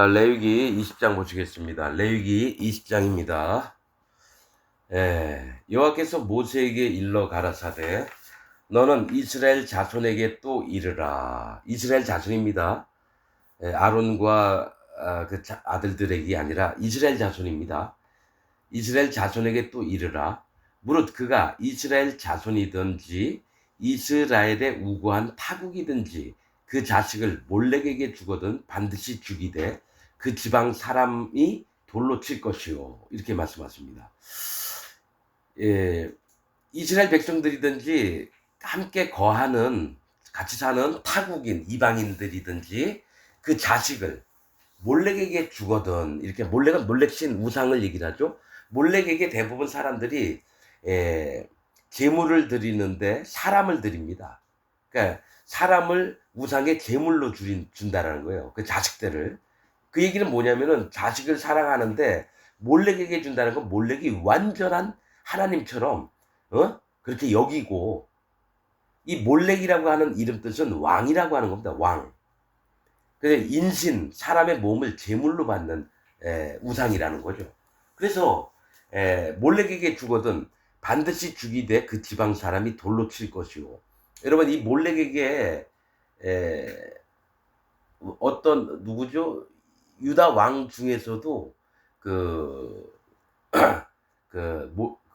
레위기 20장 보시겠습니다. 레위기 20장입니다. 여호와께서 모세에게 일러 가라사대 너는 이스라엘 자손에게 또 이르라. 이스라엘 자손입니다. 아론과 그 아들들에게 아니라 이스라엘 자손입니다. 이스라엘 자손에게 또 이르라. 무릇 그가 이스라엘 자손이든지 이스라엘의 우고한 타국이든지 그 자식을 몰렉에게 주거든 반드시 죽이되 그 지방 사람이 돌로 칠 것이요. 이렇게 말씀하십니다. 이스라엘 백성들이든지 함께 거하는 같이 사는 타국인 이방인들이든지 그 자식을 몰렉에게 주거든. 이렇게 몰렉은 몰렉신 우상을 얘기를 하죠. 몰렉에게 대부분 사람들이 제물을 사람을 드립니다. 그러니까 사람을 우상의 제물로 준다라는 거예요. 그 자식들을. 그 얘기는 뭐냐면은 자식을 사랑하는데 몰렉에게 준다는 건 몰렉이 완전한 하나님처럼 그렇게 여기고, 이 몰렉이라고 하는 이름 뜻은 왕이라고 하는 겁니다. 왕. 그래서 인신, 사람의 몸을 제물로 받는 우상이라는 거죠. 그래서 몰렉에게 주거든 반드시 죽이되 그 지방 사람이 돌로 칠 것이요. 여러분, 이 몰렉에게 어떤 누구죠? 유다 왕 중에서도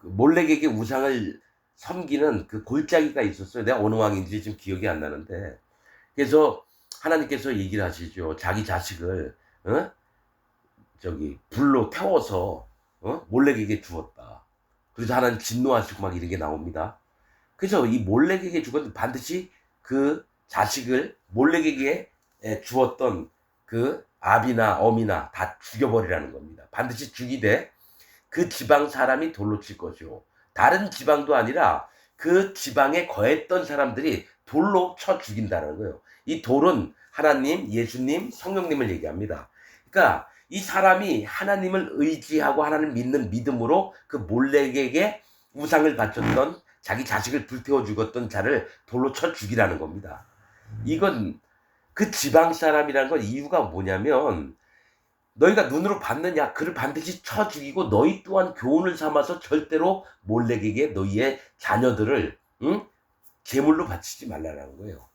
몰렉에게 우상을 섬기는 그 골짜기가 있었어요. 내가 어느 왕인지 지금 기억이 안 나는데, 그래서 하나님께서 얘기를 하시죠. 자기 자식을 불로 태워서 몰렉에게 주었다. 그래서 하나님 진노하시고 막 이런 게 나옵니다. 그래서 이 몰렉에게 죽었는데 반드시 그 자식을 몰렉에게 주었던 그 아비나 어미나 다 죽여버리라는 겁니다. 반드시 죽이되 그 지방 사람이 돌로 칠 것이요. 다른 지방도 아니라 그 지방에 거했던 사람들이 돌로 쳐 죽인다는 거예요. 이 돌은 하나님, 예수님, 성령님을 얘기합니다. 그러니까 이 사람이 하나님을 의지하고 하나님을 믿는 믿음으로 그 몰렉에게 우상을 바쳤던 자기 자식을 불태워 죽었던 자를 돌로 쳐 죽이라는 겁니다. 이건 그 지방 사람이라는 건 이유가 뭐냐면, 너희가 눈으로 봤느냐? 그를 반드시 쳐 죽이고 너희 또한 교훈을 삼아서 절대로 몰렉에게 너희의 자녀들을 제물로 바치지 말라는 거예요.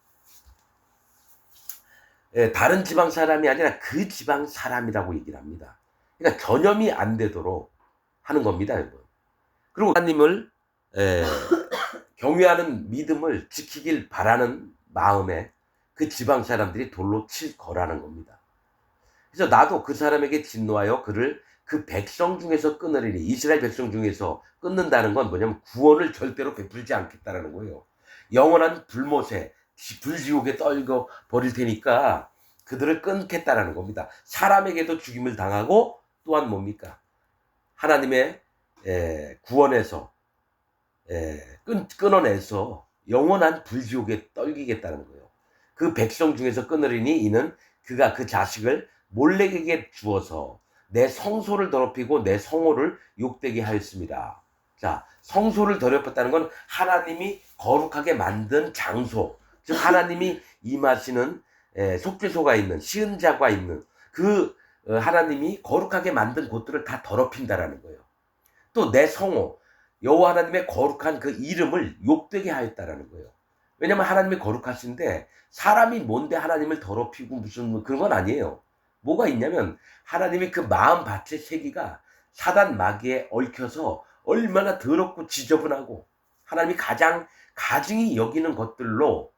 다른 지방 사람이 아니라 그 지방 사람이라고 얘기를 합니다. 그러니까 전염이 안 되도록 하는 겁니다, 여러분. 그리고 하나님을 경외하는 믿음을 지키길 바라는 마음에 그 지방 사람들이 돌로 칠 거라는 겁니다. 그래서 나도 그 사람에게 진노하여 그를 그 백성 중에서 끊으리니, 이스라엘 백성 중에서 끊는다는 건 뭐냐면 구원을 절대로 베풀지 않겠다라는 거예요. 영원한 불못에 불지옥에 떨궈 버릴 테니까 그들을 끊겠다라는 겁니다. 사람에게도 죽임을 당하고 또한 뭡니까? 하나님의 구원에서 끊어내서 영원한 불지옥에 떨기겠다는 거예요. 그 백성 중에서 끊으리니 이는 그가 그 자식을 몰렉에게 주어서 내 성소를 더럽히고 내 성호를 욕되게 하였습니다. 자, 성소를 더럽혔다는 건 하나님이 거룩하게 만든 장소, 즉 하나님이 임하시는 속죄소가 있는, 시은자가 있는 그 하나님이 거룩하게 만든 곳들을 다 더럽힌다라는 거예요. 또 내 성호, 여호와 하나님의 거룩한 그 이름을 욕되게 하였다라는 거예요. 왜냐면 하나님이 거룩하신데 사람이 뭔데 하나님을 더럽히고 무슨 그런 건 아니에요. 뭐가 있냐면 하나님의 그 마음밭의 세계가 사단 마귀에 얽혀서 얼마나 더럽고 지저분하고 하나님이 가장 가증히 여기는 것들로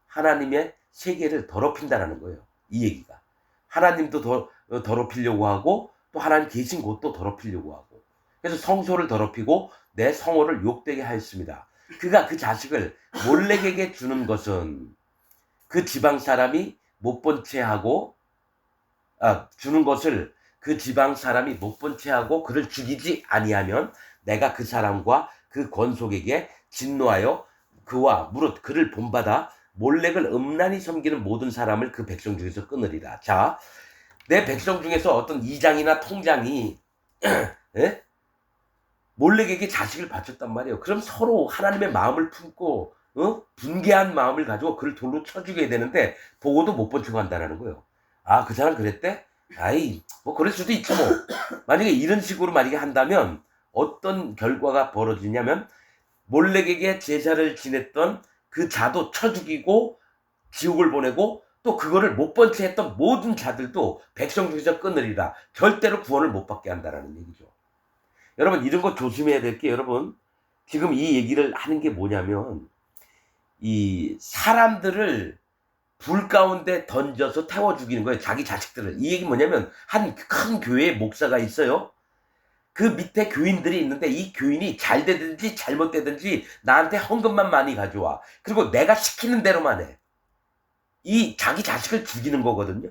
하나님의 세계를 더럽힌다라는 거예요. 이 얘기가. 하나님도 더럽히려고 하고 또 하나님 계신 곳도 더럽히려고 하고, 그래서 성소를 더럽히고 내 성호를 욕되게 하였습니다. 그가 그 자식을 몰렉에게 주는 것은 그 지방 사람이 못 본 채 하고 주는 것을 그 지방 사람이 못 본 채 하고 그를 죽이지 아니하면 내가 그 사람과 그 권속에게 진노하여 그와 무릇 그를 본받아 몰렉을 음란히 섬기는 모든 사람을 그 백성 중에서 끊으리라. 자, 내 백성 중에서 어떤 이장이나 통장이 몰렉에게 자식을 바쳤단 말이에요. 그럼 서로 하나님의 마음을 품고 분개한 마음을 가지고 그를 돌로 쳐 죽여야 되는데 보고도 못 본 척 한다는 거예요. 아, 그 사람 그랬대? 아이, 뭐 그럴 수도 있지 뭐. 만약에 이런 식으로 만약에 한다면 어떤 결과가 벌어지냐면 몰렉에게 제사를 지냈던 그 자도 쳐 죽이고 지옥을 보내고 또 그거를 못 본 채 했던 모든 자들도 백성 중에서 끊으리라. 절대로 구원을 못 받게 한다라는 얘기죠. 여러분 이런 거 조심해야 될 게 여러분 지금 이 얘기를 하는 게 뭐냐면 이 사람들을 불 가운데 던져서 태워 죽이는 거예요. 자기 자식들을. 이 얘기 뭐냐면 한 큰 교회에 목사가 있어요. 그 밑에 교인들이 있는데 이 교인이 잘 되든지 잘못되든지 나한테 헌금만 많이 가져와. 그리고 내가 시키는 대로만 해. 이 자기 자식을 죽이는 거거든요.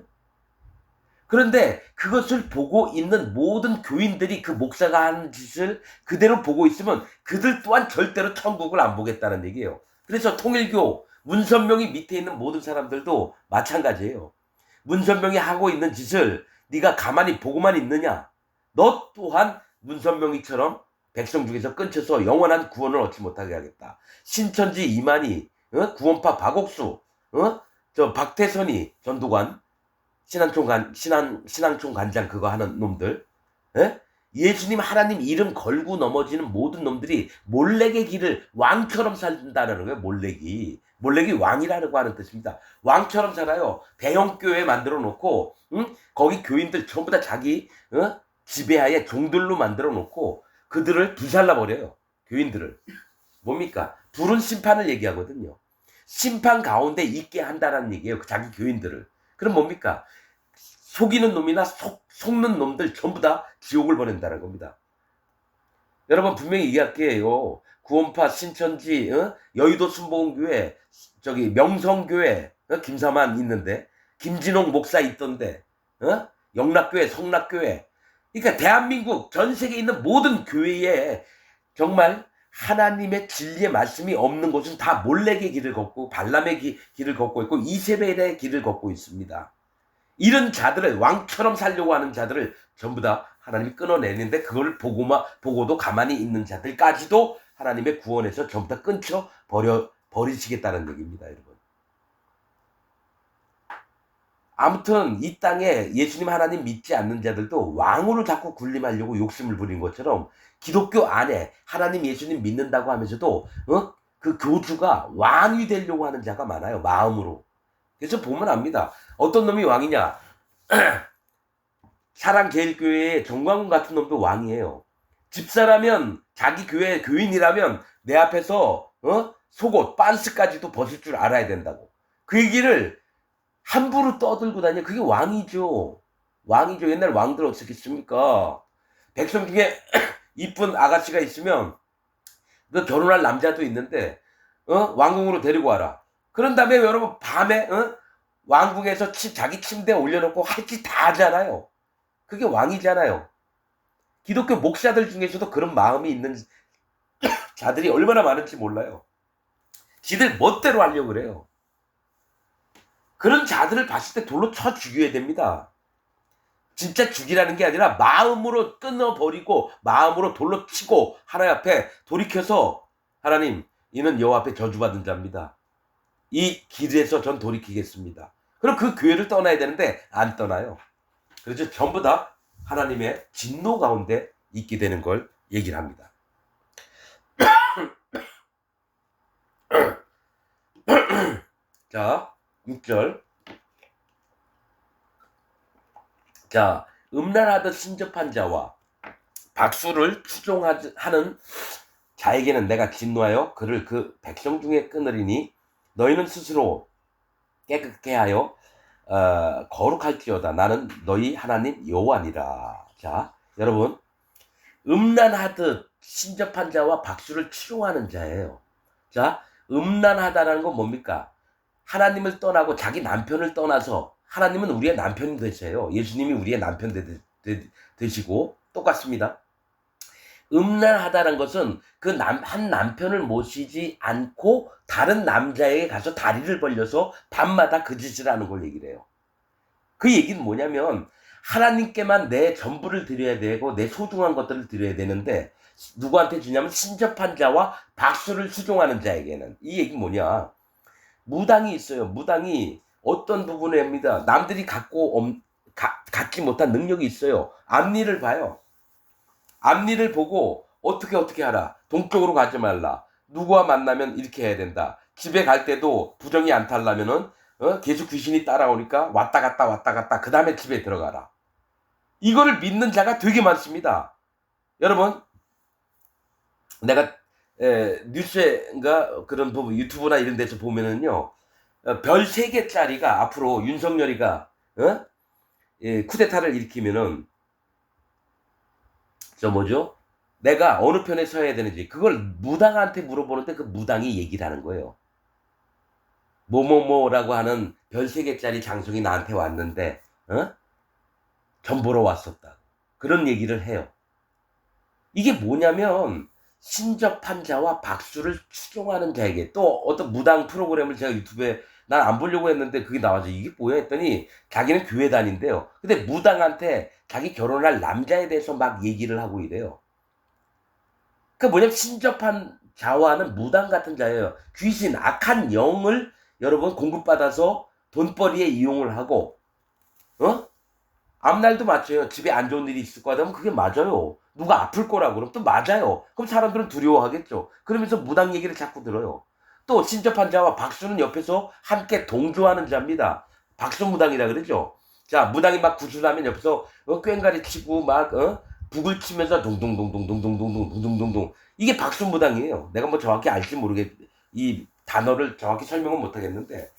그런데 그것을 보고 있는 모든 교인들이 그 목사가 하는 짓을 그대로 보고 있으면 그들 또한 절대로 천국을 안 보겠다는 얘기예요. 그래서 통일교 문선명이 밑에 있는 모든 사람들도 마찬가지예요. 문선명이 하고 있는 짓을 네가 가만히 보고만 있느냐? 너 또한 문선명이처럼 백성 중에서 끊쳐서 영원한 구원을 얻지 못하게 하겠다. 신천지 이만희, 구원파 박옥수, 저 박태선이 전두관, 신앙총 관장 그거 하는 놈들, 예? 예수님 하나님 이름 걸고 넘어지는 모든 놈들이 몰렉의 길을 왕처럼 산다는 거예요. 몰렉이 왕이라고 하는 뜻입니다. 왕처럼 살아요. 대형 교회 만들어 놓고 거기 교인들 전부 다 자기 지배하에 종들로 만들어 놓고 그들을 불살라 버려요. 교인들을. 뭡니까? 불은 심판을 얘기하거든요. 심판 가운데 있게 한다는 얘기예요. 자기 교인들을. 그럼 뭡니까? 속이는 놈이나 속는 놈들 전부 다 지옥을 보낸다는 겁니다. 여러분 분명히 얘기할게요. 구원파 신천지 여의도 순복음교회 저기 명성교회 김사만 있는데 김진홍 목사 있던데 영락교회 성락교회 그러니까 대한민국 전 세계에 있는 모든 교회에 정말 하나님의 진리의 말씀이 없는 곳은 다 몰렉의 길을 걷고 발람의 길을 걷고 있고 이세벨의 길을 걷고 있습니다. 이런 자들을 왕처럼 살려고 하는 자들을 전부 다 하나님이 끊어내는데 그걸 보고도 가만히 있는 자들까지도 하나님의 구원에서 전부 다 끊쳐 버리시겠다는 얘기입니다, 여러분. 아무튼 이 땅에 예수님 하나님 믿지 않는 자들도 왕으로 자꾸 군림하려고 욕심을 부린 것처럼 기독교 안에 하나님 예수님 믿는다고 하면서도 그 교주가 왕이 되려고 하는 자가 많아요, 마음으로. 그래서 보면 압니다. 어떤 놈이 왕이냐? 사랑제일교회의 정광훈 같은 놈도 왕이에요. 집사라면 자기 교회 교인이라면 내 앞에서 속옷 빤스까지도 벗을 줄 알아야 된다고. 그 얘기를 함부로 떠들고 다녀. 그게 왕이죠. 왕이죠. 옛날 왕들 어떻게 했습니까? 백성 중에 이쁜 아가씨가 있으면 그 결혼할 남자도 있는데 왕궁으로 데리고 와라. 그런 다음에 여러분 밤에 왕궁에서 자기 침대에 올려놓고 할 짓 다 하잖아요. 그게 왕이잖아요. 기독교 목사들 중에서도 그런 마음이 있는 자들이 얼마나 많은지 몰라요. 지들 멋대로 하려고 그래요. 그런 자들을 봤을 때 돌로 쳐 죽여야 됩니다. 진짜 죽이라는 게 아니라 마음으로 끊어버리고 마음으로 돌로 치고 하나님 앞에 돌이켜서 하나님 이는 여호와 앞에 저주받은 자입니다. 이 길에서 전 돌이키겠습니다. 그럼 그 교회를 떠나야 되는데 안 떠나요. 그래서 전부 다 하나님의 진노 가운데 있게 되는 걸 얘기를 합니다. 자 6절 자 음란하듯 신접한 자와 박수를 추종하는 자에게는 내가 진노하여 그를 그 백성 중에 끊으리니 너희는 스스로 깨끗게 하여 거룩할지어다. 나는 너희 하나님 여호와니라. 자 여러분 음란하듯 신접한 자와 박수를 추종하는 자예요. 자 음란하다라는 건 뭡니까? 하나님을 떠나고 자기 남편을 떠나서 하나님은 우리의 남편이 되세요. 예수님이 우리의 남편 되시고 똑같습니다. 음란하다는 것은 그 한 남편을 모시지 않고 다른 남자에게 가서 다리를 벌려서 밤마다 그 짓을 하는 걸 얘기를 해요. 그 얘기는 뭐냐면 하나님께만 내 전부를 드려야 되고 내 소중한 것들을 드려야 되는데 누구한테 주냐면 신접한 자와 박수를 수종하는 자에게는. 이 얘기는 뭐냐? 무당이 있어요. 무당이 어떤 부분에 합니다. 남들이 갖지 갖지 못한 능력이 있어요. 앞니를 봐요. 앞니를 보고 어떻게 하라. 동쪽으로 가지 말라. 누구와 만나면 이렇게 해야 된다. 집에 갈 때도 부정이 안 탈라면은 계속 귀신이 따라오니까 왔다 갔다 그 다음에 집에 들어가라. 이거를 믿는 자가 되게 많습니다. 여러분, 내가 뉴스인가 그런 부분 유튜브나 이런 데서 보면은요, 별 3개짜리가 앞으로 윤석열이가 쿠데타를 일으키면은 내가 어느 편에 서야 되는지 그걸 무당한테 물어보는데 그 무당이 얘기를 하는 거예요. 뭐뭐뭐라고 하는 별 3개짜리 장성이 나한테 왔는데 전 보러 왔었다. 그런 얘기를 해요. 이게 뭐냐면 신접한 자와 박수를 추종하는 자에게, 또 어떤 무당 프로그램을 제가 유튜브에 난 안 보려고 했는데 그게 나와서 이게 뭐야 했더니 자기는 교회 다닌대요. 근데 무당한테 자기 결혼할 남자에 대해서 막 얘기를 하고 이래요. 그러니까 뭐냐면 신접한 자와는 무당 같은 자예요. 귀신, 악한 영을 여러분 공급받아서 돈벌이에 이용을 하고 앞날도 맞죠. 집에 안 좋은 일이 있을 거다 하면 그게 맞아요. 누가 아플 거라고 그러면 또 맞아요. 그럼 사람들은 두려워하겠죠. 그러면서 무당 얘기를 자꾸 들어요. 또 신접한 자와 박수는 옆에서 함께 동조하는 자입니다. 박수무당이라 그러죠. 자, 무당이 막 구슬하면 옆에서 꽹가리 치고 막 북을 치면서 동동동동동동동동동동동, 이게 박수무당이에요. 내가 뭐 정확히 알지 이 단어를 정확히 설명은 못하겠는데,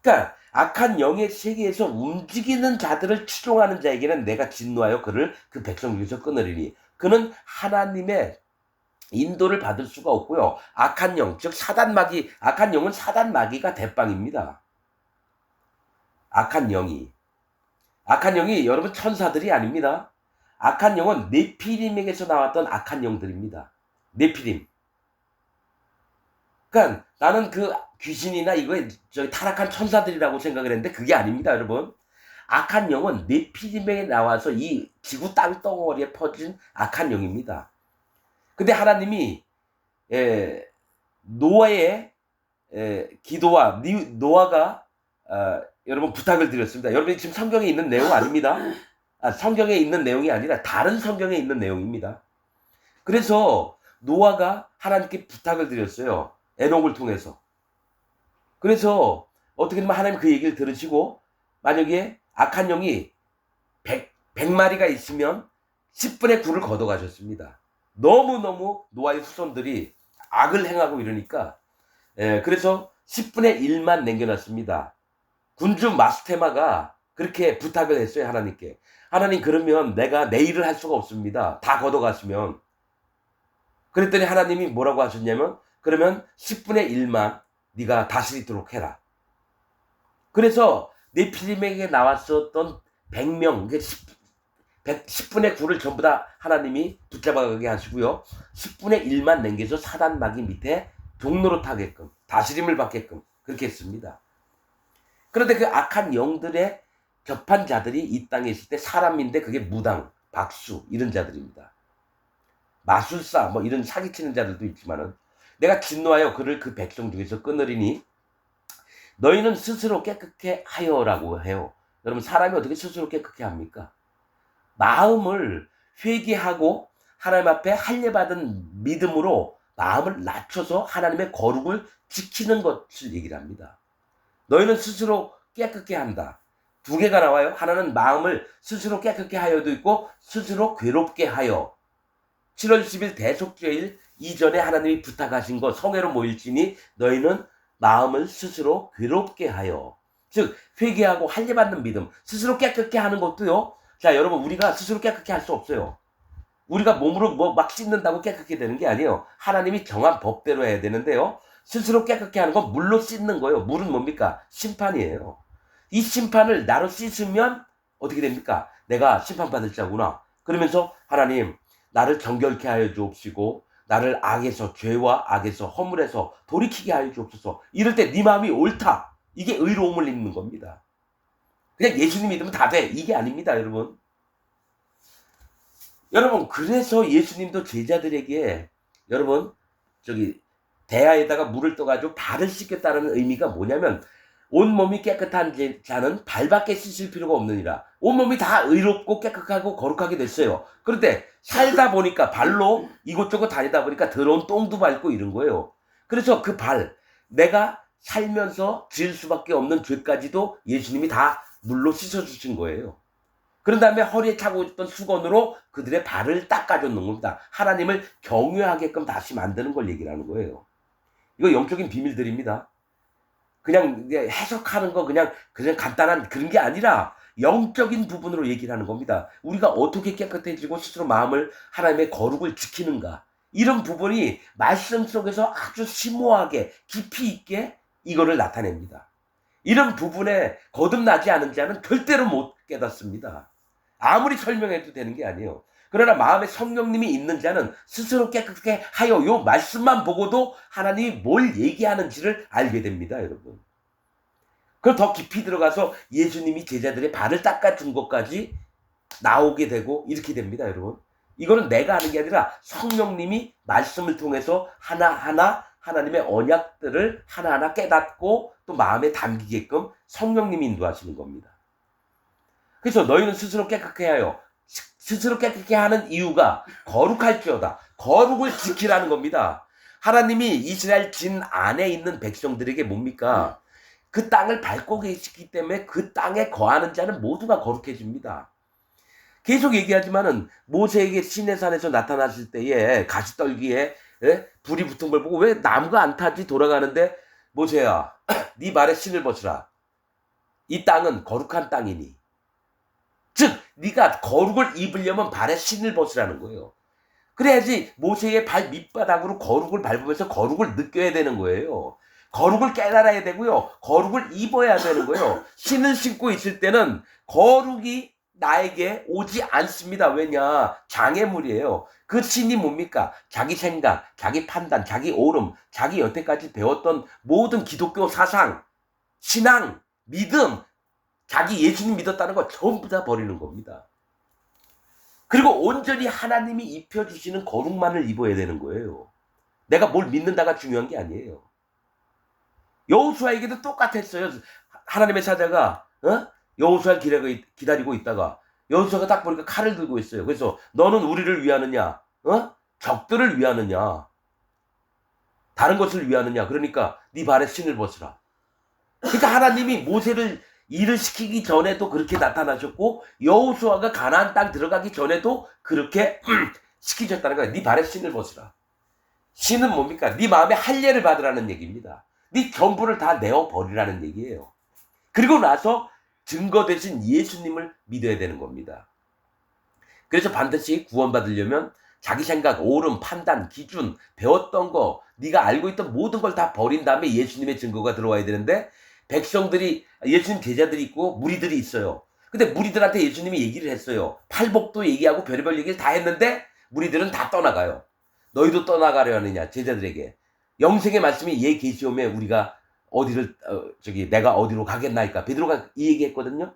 그러니까 악한 영의 세계에서 움직이는 자들을 추종하는 자에게는 내가 진노하여 그를 그 백성 중에서 끊으리니, 그는 하나님의 인도를 받을 수가 없고요. 악한 영, 즉 사단마귀, 악한 영은 사단마귀가 대빵입니다. 악한 영이 여러분 천사들이 아닙니다. 악한 영은 네피림에게서 나왔던 악한 영들입니다. 네피림. 그러니까 나는 그 귀신이나 이거에 타락한 천사들이라고 생각을 했는데 그게 아닙니다, 여러분. 악한 영은 네피림에 나와서 이 지구 땅덩어리에 퍼진 악한 영입니다. 근데 하나님이 노아의 기도와 노아가 여러분 부탁을 드렸습니다. 여러분이 지금 성경에 있는 내용 아닙니다. 성경에 있는 내용이 아니라 다른 성경에 있는 내용입니다. 그래서 노아가 하나님께 부탁을 드렸어요. 에녹을 통해서. 그래서 어떻게 되면 하나님 그 얘기를 들으시고, 만약에 악한 영이 100마리가 있으면 10분의 9를 걷어가셨습니다. 너무너무 노아의 후손들이 악을 행하고 이러니까 그래서 10분의 1만 남겨놨습니다. 군주 마스테마가 그렇게 부탁을 했어요, 하나님께. 하나님, 그러면 내가 내 일을 할 수가 없습니다. 다 걷어갔으면. 그랬더니 하나님이 뭐라고 하셨냐면, 그러면 10분의 1만 네가 다스리도록 해라. 그래서 네피림에게 나왔었던 100명, 10분의 9를 전부 다 하나님이 붙잡아가게 하시고요. 10분의 1만 남겨서 사단마귀 밑에 종로로 타게끔, 다스림을 받게끔 그렇게 했습니다. 그런데 그 악한 영들의 접한 자들이 이 땅에 있을 때 사람인데 그게 무당, 박수 이런 자들입니다. 마술사 뭐 이런 사기치는 자들도 있지만은, 내가 진노하여 그를 그 백성 중에서 끊으리니 너희는 스스로 깨끗게 하여라고 해요. 여러분, 사람이 어떻게 스스로 깨끗게 합니까? 마음을 회개하고 하나님 앞에 할례받은 믿음으로 마음을 낮춰서 하나님의 거룩을 지키는 것을 얘기를 합니다. 너희는 스스로 깨끗게 한다. 2개가 나와요. 하나는 마음을 스스로 깨끗게 하여도 있고 스스로 괴롭게 하여. 7월 10일 대속죄일 이전에 하나님이 부탁하신 거, 성회로 모일지니 너희는 마음을 스스로 괴롭게 하여. 즉 회개하고 할례받는 믿음, 스스로 깨끗게 하는 것도요. 자, 여러분, 우리가 스스로 깨끗게 할 수 없어요. 우리가 몸으로 뭐 막 씻는다고 깨끗게 되는 게 아니에요. 하나님이 정한 법대로 해야 되는데요. 스스로 깨끗게 하는 건 물로 씻는 거예요. 물은 뭡니까? 심판이에요. 이 심판을 나로 씻으면 어떻게 됩니까? 내가 심판받을 자구나. 그러면서 하나님, 나를 정결케 하여 주옵시고 나를 악에서, 죄와 악에서, 허물에서 돌이키게 하여 주옵소서. 이럴 때 네 마음이 옳다. 이게 의로움을 입는 겁니다. 그냥 예수님 믿으면 다 돼. 이게 아닙니다, 여러분. 여러분, 그래서 예수님도 제자들에게, 여러분, 대야에다가 물을 떠가지고 발을 씻겠다는 의미가 뭐냐면, 온몸이 깨끗한 자는 발밖에 씻을 필요가 없느니라. 온몸이 다 의롭고 깨끗하고 거룩하게 됐어요. 그런데 살다 보니까 발로 이곳저곳 다니다 보니까 더러운 똥도 밟고 이런 거예요. 그래서 그 발, 내가 살면서 지을 수밖에 없는 죄까지도 예수님이 다 물로 씻어주신 거예요. 그런 다음에 허리에 차고 있던 수건으로 그들의 발을 닦아줬는 겁니다. 하나님을 경외하게끔 다시 만드는 걸 얘기를 하는 거예요. 이거 영적인 비밀들입니다. 그냥 해석하는 거 그냥 간단한 그런 게 아니라 영적인 부분으로 얘기를 하는 겁니다. 우리가 어떻게 깨끗해지고 스스로 마음을 하나님의 거룩을 지키는가, 이런 부분이 말씀 속에서 아주 심오하게 깊이 있게 이거를 나타냅니다. 이런 부분에 거듭나지 않은 자는 절대로 못 깨닫습니다. 아무리 설명해도 되는 게 아니에요. 그러나 마음에 성령님이 있는 자는 스스로 깨끗하게 하여 요 말씀만 보고도 하나님이 뭘 얘기하는지를 알게 됩니다, 여러분. 그걸 더 깊이 들어가서 예수님이 제자들의 발을 닦아준 것까지 나오게 되고 이렇게 됩니다, 여러분. 이거는 내가 하는 게 아니라 성령님이 말씀을 통해서 하나하나 하나님의 언약들을 하나하나 깨닫고 또 마음에 담기게끔 성령님이 인도하시는 겁니다. 그래서 너희는 스스로 깨끗게 하여, 스스로 깨끗게 하는 이유가 거룩할지어다. 거룩을 지키라는 겁니다. 하나님이 이스라엘 진 안에 있는 백성들에게 뭡니까? 그 땅을 밟고 계시기 때문에 그 땅에 거하는 자는 모두가 거룩해집니다. 계속 얘기하지만은 모세에게 시내산에서 나타났을 때에 가시떨기에 불이 붙은 걸 보고 왜 나무가 안 타지 돌아가는데, 모세야 네 발에 신을 벗으라. 이 땅은 거룩한 땅이니. 즉 네가 거룩을 입으려면 발에 신을 벗으라는 거예요. 그래야지 모세의 발 밑바닥으로 거룩을 밟으면서 거룩을 느껴야 되는 거예요. 거룩을 깨달아야 되고요. 거룩을 입어야 되는 거예요. 신을 신고 있을 때는 거룩이 나에게 오지 않습니다. 왜냐? 장애물이에요. 그 신이 뭡니까? 자기 생각, 자기 판단, 자기 옳음, 자기 여태까지 배웠던 모든 기독교 사상, 신앙, 믿음, 자기 예수님 믿었다는 거 전부 다 버리는 겁니다. 그리고 온전히 하나님이 입혀주시는 거룩만을 입어야 되는 거예요. 내가 뭘 믿는다가 중요한 게 아니에요. 여호수아에게도 똑같았어요. 하나님의 사자가 여호수아를 기다리고 있다가 여호수아가 딱 보니까 칼을 들고 있어요. 그래서 너는 우리를 위하느냐? 적들을 위하느냐? 다른 것을 위하느냐? 그러니까 네 발에 신을 벗으라. 그러니까 하나님이 모세를 일을 시키기 전에도 그렇게 나타나셨고 여호수아가 가나안 땅 들어가기 전에도 그렇게 시키셨다는 거예요. 네 발에 신을 벗으라. 신은 뭡니까? 네 마음에 할례를 받으라는 얘기입니다. 네 전부를 다 내어버리라는 얘기예요. 그리고 나서 증거 대신 예수님을 믿어야 되는 겁니다. 그래서 반드시 구원받으려면 자기 생각, 옳음, 판단, 기준, 배웠던 거, 네가 알고 있던 모든 걸 다 버린 다음에 예수님의 증거가 들어와야 되는데, 백성들이, 예수님 제자들이 있고 무리들이 있어요. 근데 무리들한테 예수님이 얘기를 했어요. 팔복도 얘기하고 별의별 얘기를 다 했는데 무리들은 다 떠나가요. 너희도 떠나가려 하느냐, 제자들에게. 영생의 말씀이 예 계시오매 우리가 어디를 내가 어디로 가겠나이까. 베드로가 이 얘기했거든요.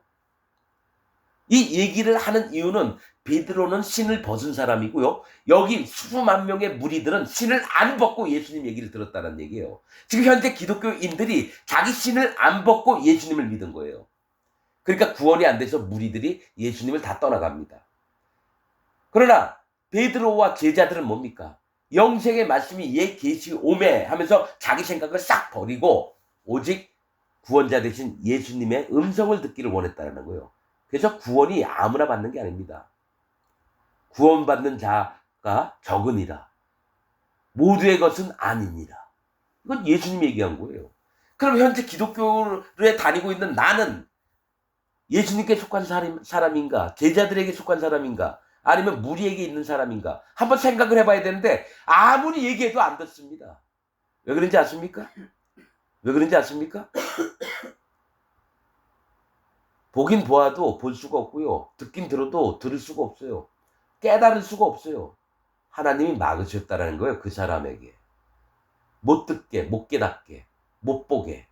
이 얘기를 하는 이유는 베드로는 신을 벗은 사람이고요. 여기 수만 명의 무리들은 신을 안 벗고 예수님 얘기를 들었다는 얘기예요. 지금 현재 기독교인들이 자기 신을 안 벗고 예수님을 믿은 거예요. 그러니까 구원이 안 돼서 무리들이 예수님을 다 떠나갑니다. 그러나 베드로와 제자들은 뭡니까? 영생의 말씀이 예 계시오매 하면서 자기 생각을 싹 버리고 오직 구원자 되신 예수님의 음성을 듣기를 원했다는 거예요. 그래서 구원이 아무나 받는 게 아닙니다. 구원받는 자가 적으니라. 모두의 것은 아니니라. 이건 예수님이 얘기한 거예요. 그럼 현재 기독교에 다니고 있는 나는 예수님께 속한 사람인가? 제자들에게 속한 사람인가? 아니면 무리에게 있는 사람인가? 한번 생각을 해봐야 되는데 아무리 얘기해도 안 듣습니다. 왜 그런지 아십니까? 왜 그런지 아십니까? 보긴 보아도 볼 수가 없고요. 듣긴 들어도 들을 수가 없어요. 깨달을 수가 없어요. 하나님이 막으셨다는 거예요. 그 사람에게. 못 듣게, 못 깨닫게, 못 보게.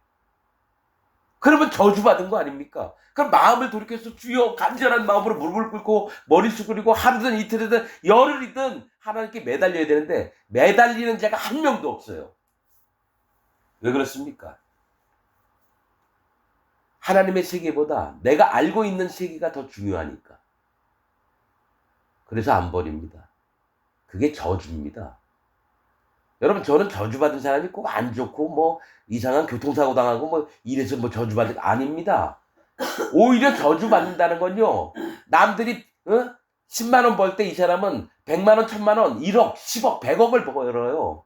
그러면 저주받은 거 아닙니까? 그럼 마음을 돌이켜서 주여 간절한 마음으로 무릎을 꿇고 머리 숙이고 하루든 이틀이든 열흘이든 하나님께 매달려야 되는데 매달리는 자가 한 명도 없어요. 왜 그렇습니까? 하나님의 세계보다 내가 알고 있는 세계가 더 중요하니까. 그래서 안 버립니다. 그게 저주입니다. 여러분, 저는 저주받은 사람이 꼭 안 좋고 뭐 이상한 교통사고 당하고 뭐 이래서 뭐 저주받은 아닙니다. 오히려 저주받는다는 건요, 남들이 10만 원 벌 때 이 사람은 100만 원, 1000만 원, 1억, 10억, 100억을 벌어요.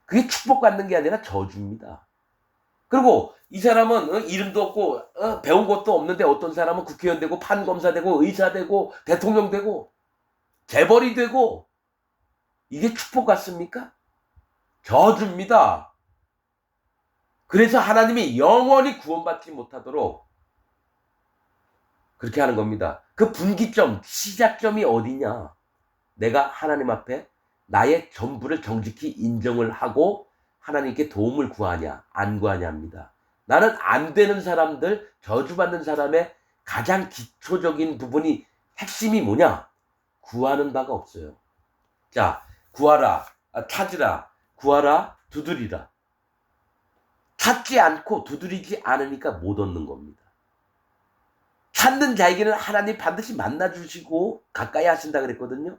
그게 축복받는 게 아니라 저주입니다. 그리고 이 사람은 이름도 없고 배운 것도 없는데 어떤 사람은 국회의원 되고 판검사 되고 의사 되고 대통령 되고 재벌이 되고, 이게 축복 같습니까? 저주입니다. 그래서 하나님이 영원히 구원받지 못하도록 그렇게 하는 겁니다. 그 분기점, 시작점이 어디냐? 내가 하나님 앞에 나의 전부를 정직히 인정을 하고 하나님께 도움을 구하냐, 안 구하냐입니다. 나는 안 되는 사람들, 저주받는 사람의 가장 기초적인 부분이, 핵심이 뭐냐? 구하는 바가 없어요. 자, 구하라, 찾으라, 구하라, 두드리라. 찾지 않고 두드리지 않으니까 못 얻는 겁니다. 찾는 자에게는 하나님 반드시 만나주시고 가까이 하신다 그랬거든요.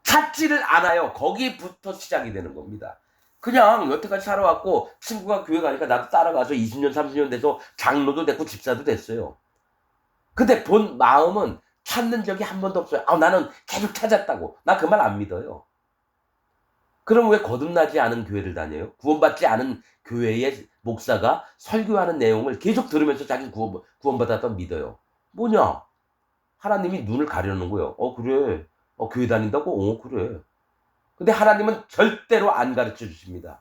찾지를 않아요. 거기부터 시작이 되는 겁니다. 그냥 여태까지 살아왔고 친구가 교회 가니까 나도 따라가서 20년 30년 돼서 장로도 됐고 집사도 됐어요. 근데 본 마음은 찾는 적이 한 번도 없어요. 나는 계속 찾았다고. 나 그 말 안 믿어요. 그럼 왜 거듭나지 않은 교회를 다녀요? 구원받지 않은 교회의 목사가 설교하는 내용을 계속 들으면서 자기 구원받았다고 믿어요. 뭐냐? 하나님이 눈을 가려는 거예요. 그래. 교회 다닌다고? 그래. 근데 하나님은 절대로 안 가르쳐 주십니다.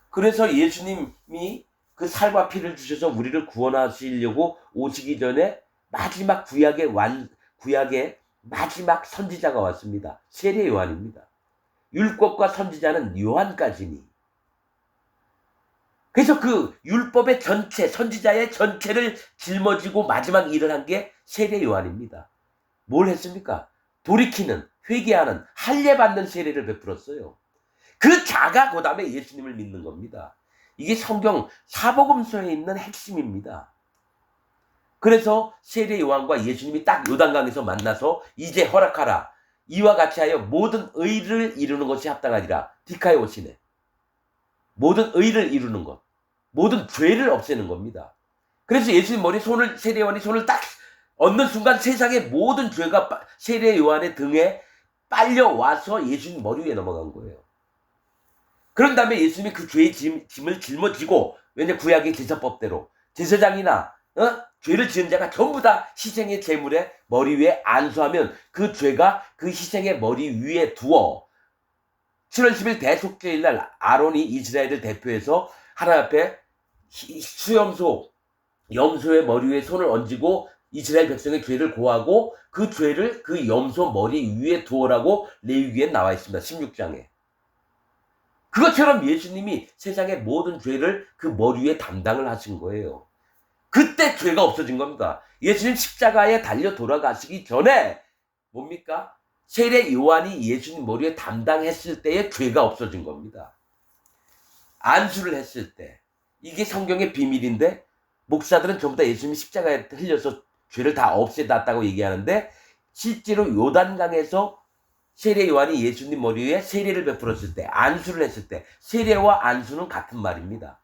그래서 예수님이 그 살과 피를 주셔서 우리를 구원하시려고 오시기 전에 마지막 구약의 마지막 선지자가 왔습니다. 세례 요한입니다. 율법과 선지자는 요한까지니. 그래서 그 율법의 전체, 선지자의 전체를 짊어지고 마지막 일을 한 게 세례 요한입니다. 뭘 했습니까? 돌이키는, 회개하는, 할례받는 세례를 베풀었어요. 그 자가 그 다음에 예수님을 믿는 겁니다. 이게 성경 사복음서에 있는 핵심입니다. 그래서 세례 요한과 예수님이 딱 요단강에서 만나서 이제 허락하라. 이와 같이 하여 모든 의를 이루는 것이 합당하니라. 디카이오시네. 모든 의를 이루는 것. 모든 죄를 없애는 겁니다. 그래서 예수님 세례 요한이 손을 딱 얹는 순간 세상의 모든 죄가 세례 요한의 등에 빨려와서 예수님 머리 위에 넘어간 거예요. 그런 다음에 예수님이 그 죄의 짐을 짊어지고, 왜냐 구약의 제사법대로 제사장이나 죄를 지은 자가 전부 다 희생의 제물에 머리 위에 안수하면 그 죄가 그 희생의 머리 위에 두어 7월 10일 대속죄일 날 아론이 이스라엘을 대표해서 하나님 앞에 수염소, 염소의 머리 위에 손을 얹고 이스라엘 백성의 죄를 고하고 그 죄를 그 염소 머리 위에 두어라고 레위기에 나와 있습니다. 16장에. 그것처럼 예수님이 세상의 모든 죄를 그 머리 위에 담당을 하신 거예요. 그때 죄가 없어진 겁니다. 예수님 십자가에 달려 돌아가시기 전에 뭡니까? 세례 요한이 예수님 머리에 담당했을 때의 죄가 없어진 겁니다. 안수를 했을 때. 이게 성경의 비밀인데 목사들은 전부 다 예수님이 십자가에 흘려서 죄를 다 없애놨다고 얘기하는데, 실제로 요단강에서 세례 요한이 예수님 머리 위에 세례를 베풀었을 때, 안수를 했을 때, 세례와 안수는 같은 말입니다.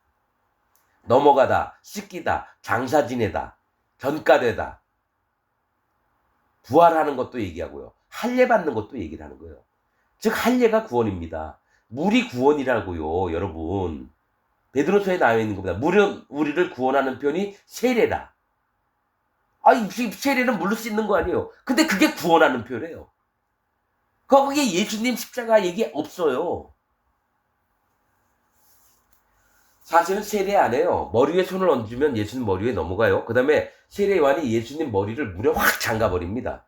넘어가다, 씻기다, 장사 지내다, 전가되다, 부활하는 것도 얘기하고요. 할례 받는 것도 얘기를 하는 거예요. 즉 할례가 구원입니다. 물이 구원이라고요, 여러분. 베드로서에 나와 있는 겁니다. 물은 우리를 구원하는 편이 세례라. 세례는 물로 씻는 거 아니에요. 근데 그게 구원하는 표래요. 거기에 예수님 십자가 얘기 없어요. 사실은 세례 안 해요. 머리 위에 손을 얹으면 예수님 머리 위에 넘어가요. 그 다음에 세례 요한이 예수님 머리를 물에 확 잠가버립니다.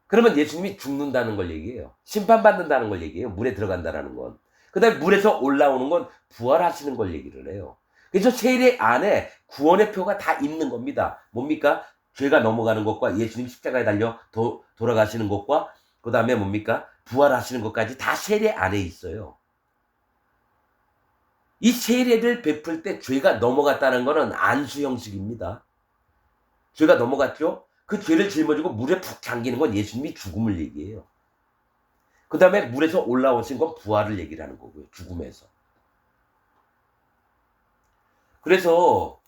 그러면 예수님이 죽는다는 걸 얘기해요. 심판받는다는 걸 얘기해요. 물에 들어간다는 건. 그 다음에 물에서 올라오는 건 부활하시는 걸 얘기를 해요. 그래서 세례 안에 구원의 표가 다 있는 겁니다. 뭡니까? 죄가 넘어가는 것과 예수님 십자가에 달려 돌아가시는 것과 그 다음에 뭡니까? 부활하시는 것까지 다 세례 안에 있어요. 이 세례를 베풀 때 죄가 넘어갔다는 것은 안수 형식입니다. 죄가 넘어갔죠? 그 죄를 짊어지고 물에 푹 잠기는 건 예수님이 죽음을 얘기해요. 그 다음에 물에서 올라오신 건 부활을 얘기를 하는 거고요. 죽음에서. 그래서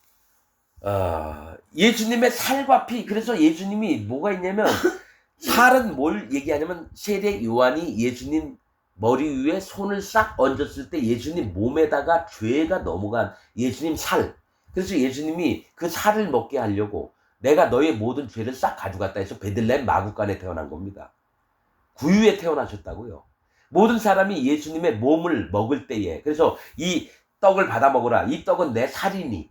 예수님의 살과 피, 그래서 예수님이 뭐가 있냐면 살은 뭘 얘기하냐면 세례 요한이 예수님 머리 위에 손을 싹 얹었을 때 예수님 몸에다가 죄가 넘어간 예수님 살. 그래서 예수님이 그 살을 먹게 하려고 내가 너의 모든 죄를 싹 가져갔다 해서 베들레헴 마구간에 태어난 겁니다. 구유에 태어나셨다고요. 모든 사람이 예수님의 몸을 먹을 때에, 그래서 이 떡을 받아 먹으라. 이 떡은 내 살이니.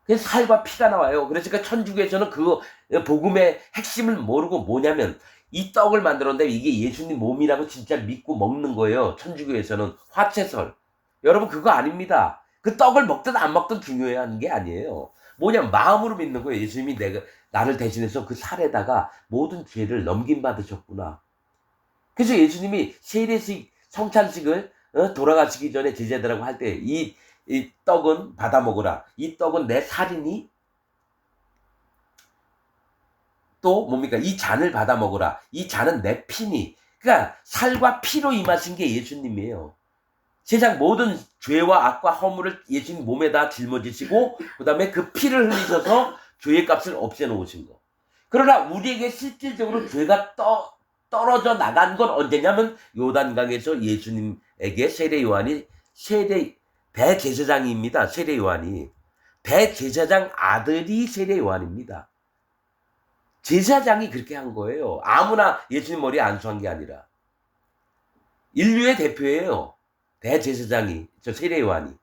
그래서 살과 피가 나와요. 그러니까 천주교에서는 그 복음의 핵심을 모르고 뭐냐면 이 떡을 만들었는데 이게 예수님 몸이라고 진짜 믿고 먹는 거예요. 천주교에서는 화채설. 여러분 그거 아닙니다. 그 떡을 먹든 안 먹든 중요한 게 아니에요. 뭐냐면 마음으로 믿는 거예요. 예수님이 나를 대신해서 그 살에다가 모든 죄를 넘김받으셨구나. 그래서 예수님이 세례식, 성찬식을 돌아가시기 전에 제자들하고 할 때 이 떡은 받아 먹으라. 이 떡은 내 살이니 또 뭡니까? 이 잔을 받아 먹으라. 이 잔은 내 피니. 그러니까 살과 피로 임하신 게 예수님이에요. 세상 모든 죄와 악과 허물을 예수님 몸에다 짊어지시고 그 다음에 그 피를 흘리셔서 죄의 값을 없애놓으신 거. 그러나 우리에게 실질적으로 죄가 떨어져 나간 건 언제냐면 요단강에서 예수님에게 세례 요한이 대제사장입니다. 세례 요한이. 대제사장 아들이 세례 요한입니다. 제사장이 그렇게 한 거예요. 아무나 예수님 머리에 안수한 게 아니라. 인류의 대표예요. 대제사장이, 저 세례 요한이.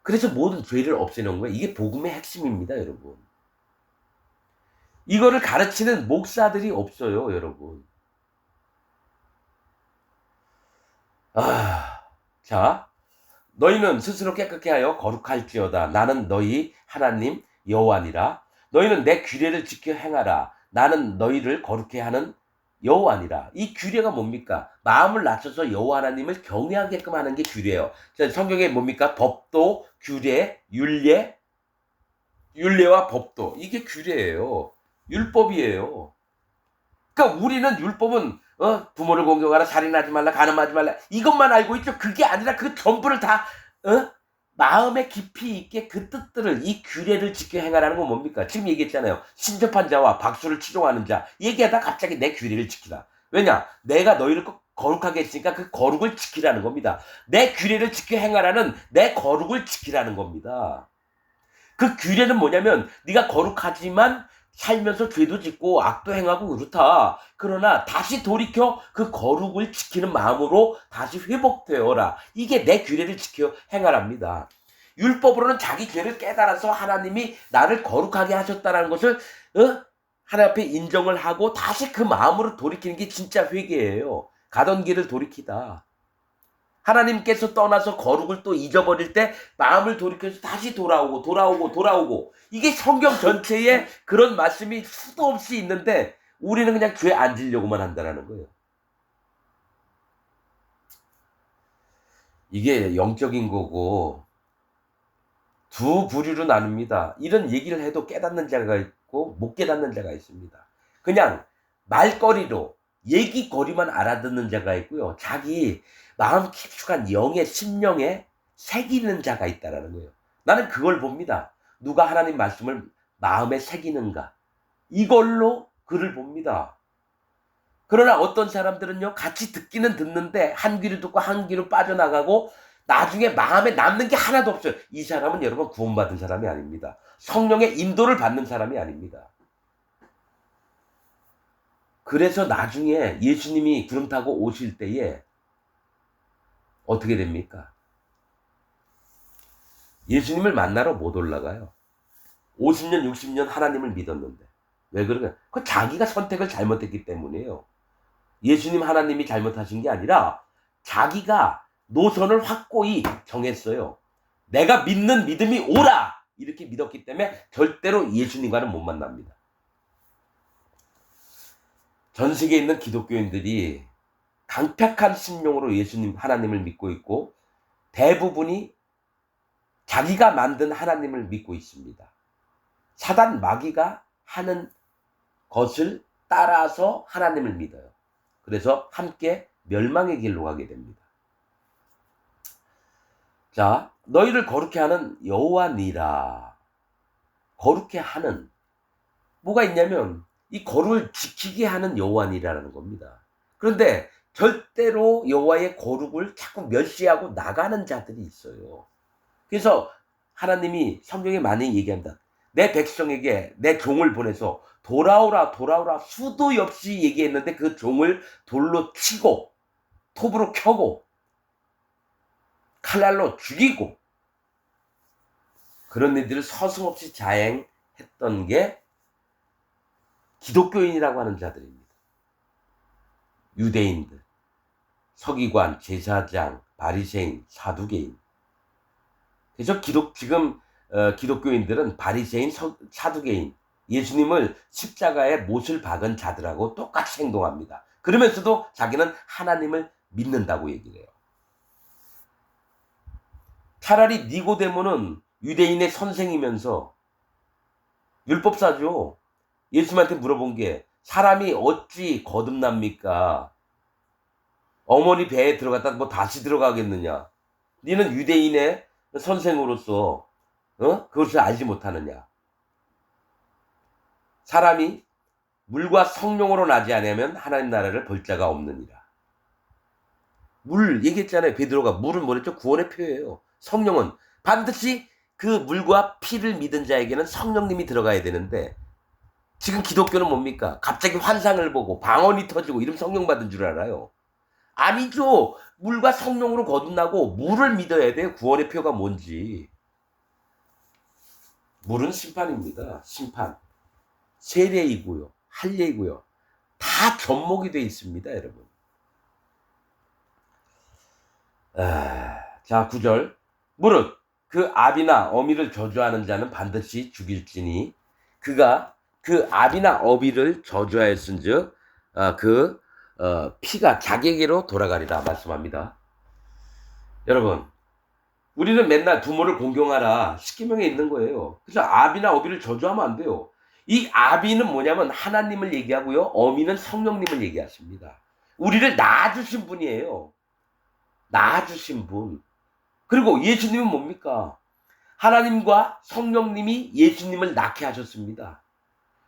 그래서 모든 죄를 없애놓은 거예요. 이게 복음의 핵심입니다, 여러분. 이거를 가르치는 목사들이 없어요, 여러분. 자, 너희는 스스로 깨끗게 하여 거룩할지어다. 나는 너희 하나님 여호와니라. 너희는 내 규례를 지켜 행하라. 나는 너희를 거룩해 하는 여호와니라. 이 규례가 뭡니까? 마음을 낮춰서 여호와 하나님을 경외하게끔 하는 게 규례예요. 성경에 뭡니까? 법도, 규례, 율례와 법도. 이게 규례예요. 율법이에요. 그러니까 우리는 율법은 부모를 공경하라, 살인하지 말라, 간음하지 말라 이것만 알고 있죠. 그게 아니라 그 전부를 다 마음에 깊이 있게 그 뜻들을, 이 규례를 지켜 행하라는 건 뭡니까? 지금 얘기했잖아요. 신접한 자와 박수를 치종하는 자 얘기하다 갑자기 내 규례를 지키라. 왜냐? 내가 너희를 거룩하게 했으니까 그 거룩을 지키라는 겁니다. 내 규례를 지켜 행하라는 내 거룩을 지키라는 겁니다. 그 규례는 뭐냐면 네가 거룩하지만 살면서 죄도 짓고 악도 행하고 그렇다. 그러나 다시 돌이켜 그 거룩을 지키는 마음으로 다시 회복되어라. 이게 내 규례를 지켜 행하랍니다. 율법으로는 자기 죄를 깨달아서 하나님이 나를 거룩하게 하셨다는 것을 하나님 앞에 인정을 하고 다시 그 마음으로 돌이키는 게 진짜 회개예요. 가던 길을 돌이키다. 하나님께서 떠나서 거룩을 또 잊어버릴 때 마음을 돌이켜서 다시 돌아오고 이게 성경 전체에 그런 말씀이 수도 없이 있는데 우리는 그냥 죄 안 지려고만 한다는 거예요. 이게 영적인 거고 두 부류로 나눕니다. 이런 얘기를 해도 깨닫는 자가 있고 못 깨닫는 자가 있습니다. 그냥 말거리로 얘기거리만 알아듣는 자가 있고요. 자기 마음 깊숙한 영의 심령에 새기는 자가 있다라는 거예요. 나는 그걸 봅니다. 누가 하나님 말씀을 마음에 새기는가. 이걸로 그를 봅니다. 그러나 어떤 사람들은요, 같이 듣기는 듣는데 한 귀로 듣고 한 귀로 빠져나가고 나중에 마음에 남는 게 하나도 없어요. 이 사람은 여러분 구원받은 사람이 아닙니다. 성령의 인도를 받는 사람이 아닙니다. 그래서 나중에 예수님이 구름 타고 오실 때에 어떻게 됩니까? 예수님을 만나러 못 올라가요. 50년, 60년 하나님을 믿었는데. 왜 그럴까요? 그건 자기가 선택을 잘못했기 때문이에요. 예수님 하나님이 잘못하신 게 아니라 자기가 노선을 확고히 정했어요. 내가 믿는 믿음이 옳아! 이렇게 믿었기 때문에 절대로 예수님과는 못 만납니다. 전 세계에 있는 기독교인들이 강팍한 심령으로 예수님 하나님을 믿고 있고 대부분이 자기가 만든 하나님을 믿고 있습니다. 사단 마귀가 하는 것을 따라서 하나님을 믿어요. 그래서 함께 멸망의 길로 가게 됩니다. 자, 너희를 거룩히 하는 여호와 니라. 거룩히 하는, 뭐가 있냐면 이 거룩을 지키게 하는 여호와니라는 겁니다. 그런데 절대로 여호와의 거룩을 자꾸 멸시하고 나가는 자들이 있어요. 그래서 하나님이 성경에 많이 얘기합니다. 내 백성에게 내 종을 보내서 돌아오라 돌아오라 수도 없이 얘기했는데 그 종을 돌로 치고 톱으로 켜고 칼날로 죽이고 그런 일들을 서슴없이 자행했던 게 기독교인이라고 하는 자들입니다. 유대인들, 서기관, 제사장, 바리새인, 사두개인. 그래서 지금 기독교인들은 바리새인, 사두개인, 예수님을 십자가에 못을 박은 자들하고 똑같이 행동합니다. 그러면서도 자기는 하나님을 믿는다고 얘기를 해요. 차라리 니고데모는 유대인의 선생이면서 율법사죠. 예수님한테 물어본 게 사람이 어찌 거듭납니까? 어머니 배에 들어갔다 뭐 다시 들어가겠느냐? 너는 유대인의 선생으로서 그것을 알지 못하느냐? 사람이 물과 성령으로 나지 않으면 하나님 나라를 볼 자가 없느니라. 물 얘기했잖아요. 베드로가 물은 뭐랬죠? 구원의 표예요. 성령은 반드시 그 물과 피를 믿은 자에게는 성령님이 들어가야 되는데 지금 기독교는 뭡니까? 갑자기 환상을 보고 방언이 터지고 이러면 성령 받은 줄 알아요. 아니죠. 물과 성령으로 거듭나고 물을 믿어야 돼요. 구원의 표가 뭔지. 물은 심판입니다. 심판. 세례이고요. 할례이고요. 다 접목이 되어 있습니다. 여러분. 자, 9절. 무릇 그 아비나 어미를 저주하는 자는 반드시 죽일지니 그가 그 아비나 어미를 저주하였은즉 피가 자기에게로 돌아가리라 말씀합니다. 여러분, 우리는 맨날 부모를 공경하라 십계명에 있는 거예요. 그래서 아비나 어미를 저주하면 안 돼요. 이 아비는 뭐냐면 하나님을 얘기하고요. 어미는 성령님을 얘기하십니다. 우리를 낳아주신 분이에요. 낳아주신 분. 그리고 예수님은 뭡니까? 하나님과 성령님이 예수님을 낳게 하셨습니다.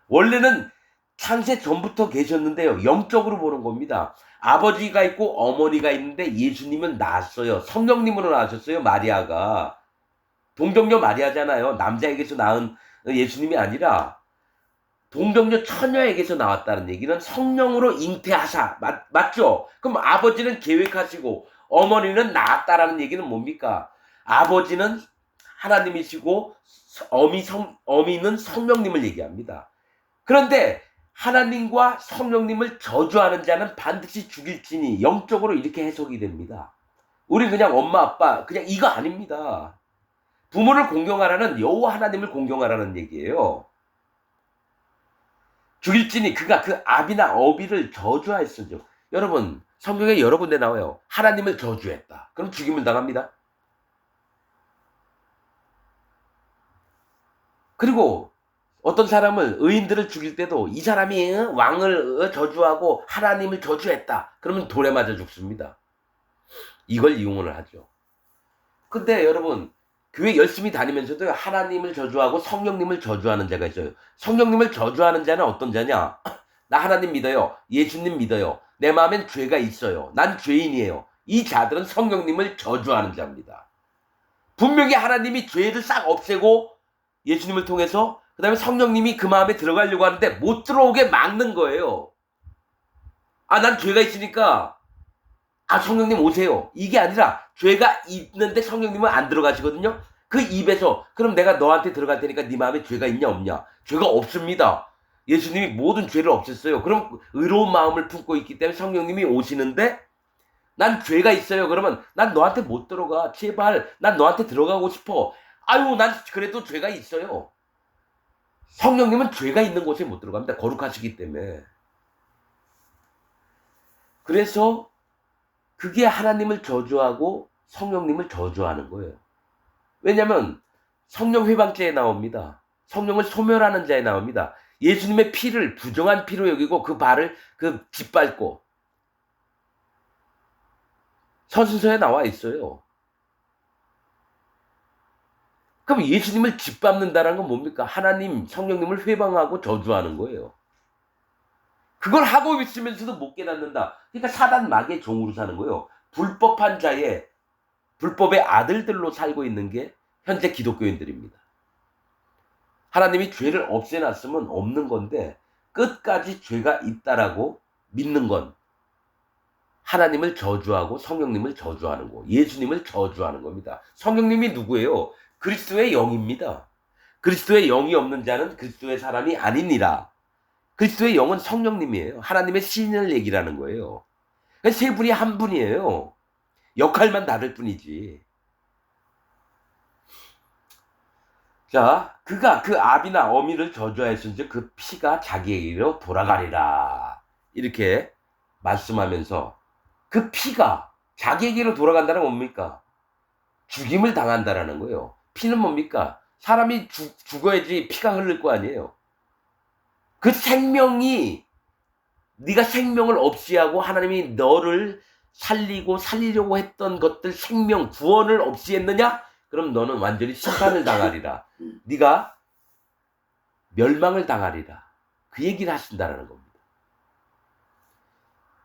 원래는 창세 전부터 계셨는데요. 영적으로 보는 겁니다. 아버지가 있고 어머니가 있는데 예수님은 낳았어요. 성령님으로 낳으셨어요. 마리아가. 동정녀 마리아잖아요. 남자에게서 낳은 예수님이 아니라 동정녀 처녀에게서 나왔다는 얘기는 성령으로 잉태하사. 맞죠? 그럼 아버지는 계획하시고 어머니는 낳았다라는 얘기는 뭡니까? 아버지는 하나님이시고 어미는 성령님을 얘기합니다. 그런데 하나님과 성령님을 저주하는 자는 반드시 죽일지니 영적으로 이렇게 해석이 됩니다. 우리 그냥 엄마 아빠 그냥 이거 아닙니다. 부모를 공경하라는 여호와 하나님을 공경하라는 얘기예요. 죽일지니 그가 그 아비나 어비를 저주하였으죠. 여러분 성경에 여러 군데 나와요. 하나님을 저주했다. 그럼 죽임을 당합니다. 그리고 어떤 사람을 의인들을 죽일 때도 이 사람이 왕을 저주하고 하나님을 저주했다. 그러면 돌에 맞아 죽습니다. 이걸 이용을 하죠. 근데 여러분 교회 열심히 다니면서도 하나님을 저주하고 성령님을 저주하는 자가 있어요. 성령님을 저주하는 자는 어떤 자냐? 나 하나님 믿어요. 예수님 믿어요. 내 마음엔 죄가 있어요. 난 죄인이에요. 이 자들은 성령님을 저주하는 자입니다. 분명히 하나님이 죄를 싹 없애고 예수님을 통해서 그 다음에 성령님이 그 마음에 들어가려고 하는데 못 들어오게 막는 거예요. 아, 난 죄가 있으니까 성령님 오세요. 이게 아니라 죄가 있는데 성령님은 안 들어가시거든요. 그 입에서 그럼 내가 너한테 들어갈 테니까 네 마음에 죄가 있냐 없냐. 죄가 없습니다. 예수님이 모든 죄를 없앴어요. 그럼 의로운 마음을 품고 있기 때문에 성령님이 오시는데 난 죄가 있어요. 그러면 난 너한테 못 들어가. 제발 난 너한테 들어가고 싶어. 아유 난 그래도 죄가 있어요. 성령님은 죄가 있는 곳에 못 들어갑니다. 거룩하시기 때문에. 그래서 그게 하나님을 저주하고 성령님을 저주하는 거예요. 왜냐하면 성령 회방죄에 나옵니다. 성령을 소멸하는 자에 나옵니다. 예수님의 피를 부정한 피로 여기고 그 발을 짓밟고 서신서에 나와 있어요. 그럼 예수님을 짓밟는다는 건 뭡니까? 하나님, 성령님을 회방하고 저주하는 거예요. 그걸 하고 있으면서도 못 깨닫는다. 그러니까 사단 마귀의 종으로 사는 거예요. 불법한 자의 불법의 아들들로 살고 있는 게 현재 기독교인들입니다. 하나님이 죄를 없애놨으면 없는 건데 끝까지 죄가 있다라고 믿는 건 하나님을 저주하고 성령님을 저주하는 거, 예수님을 저주하는 겁니다. 성령님이 누구예요? 그리스도의 영입니다. 그리스도의 영이 없는 자는 그리스도의 사람이 아니니라. 그리스도의 영은 성령님이에요. 하나님의 신을 얘기라는 거예요. 세 분이 한 분이에요. 역할만 다를 뿐이지. 자, 그가 그 아비나 어미를 저주하였은즉 그 피가 자기에게로 돌아가리라. 이렇게 말씀하면서 그 피가 자기에게로 돌아간다는 건 뭡니까? 죽임을 당한다라는 거예요. 피는 뭡니까? 사람이 죽어야지 피가 흐를 거 아니에요. 그 생명이 네가 생명을 없이 하고 하나님이 너를 살리려고 했던 것들 생명 구원을 없이 했느냐? 그럼 너는 완전히 심판을 당하리라. 네가 멸망을 당하리라. 그 얘기를 하신다는 겁니다.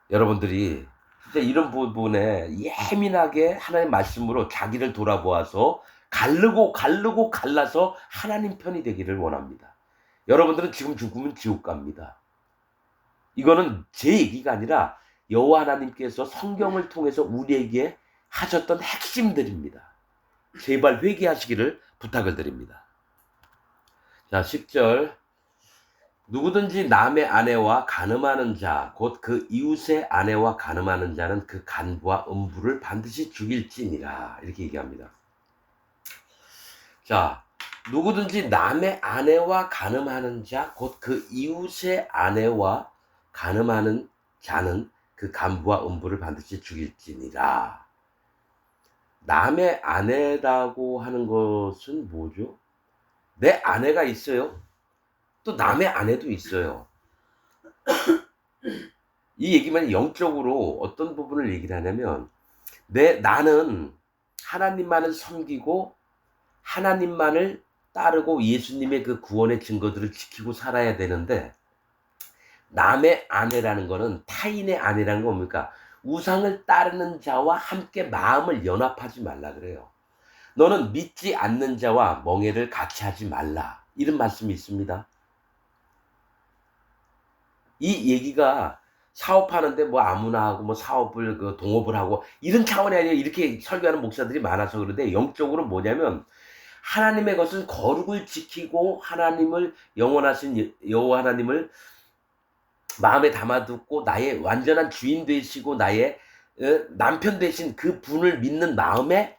여러분들이 진짜 이런 부분에 예민하게 하나님의 말씀으로 자기를 돌아보아서 갈라서 하나님 편이 되기를 원합니다. 여러분들은 지금 죽으면 지옥 갑니다. 이거는 제 얘기가 아니라 여호와 하나님께서 성경을 통해서 우리에게 하셨던 핵심들입니다. 제발 회개하시기를 부탁을 드립니다. 자, 10절. 누구든지 남의 아내와 간음하는 자, 곧 그 이웃의 아내와 간음하는 자는 그 간부와 음부를 반드시 죽일지니라. 이렇게 얘기합니다. 자, 누구든지 남의 아내와 간음하는 자, 곧 그 이웃의 아내와 간음하는 자는 그 간부와 음부를 반드시 죽일지니라. 남의 아내라고 하는 것은 뭐죠? 내 아내가 있어요. 또 남의 아내도 있어요. 이 얘기만 영적으로 어떤 부분을 얘기를 하냐면 나는 하나님만을 섬기고 하나님만을 따르고 예수님의 그 구원의 증거들을 지키고 살아야 되는데 남의 아내라는 거는 타인의 아내라는 건 뭡니까? 우상을 따르는 자와 함께 마음을 연합하지 말라 그래요. 너는 믿지 않는 자와 멍에를 같이 하지 말라. 이런 말씀이 있습니다. 이 얘기가 사업하는데 뭐 아무나 하고 뭐 사업을 동업을 하고 이런 차원이 아니라 이렇게 설교하는 목사들이 많아서 그런데 영적으로 뭐냐면 하나님의 것은 거룩을 지키고 하나님을 영원하신 여호와 하나님을 마음에 담아두고 나의 완전한 주인 되시고 나의 남편 되신 그 분을 믿는 마음에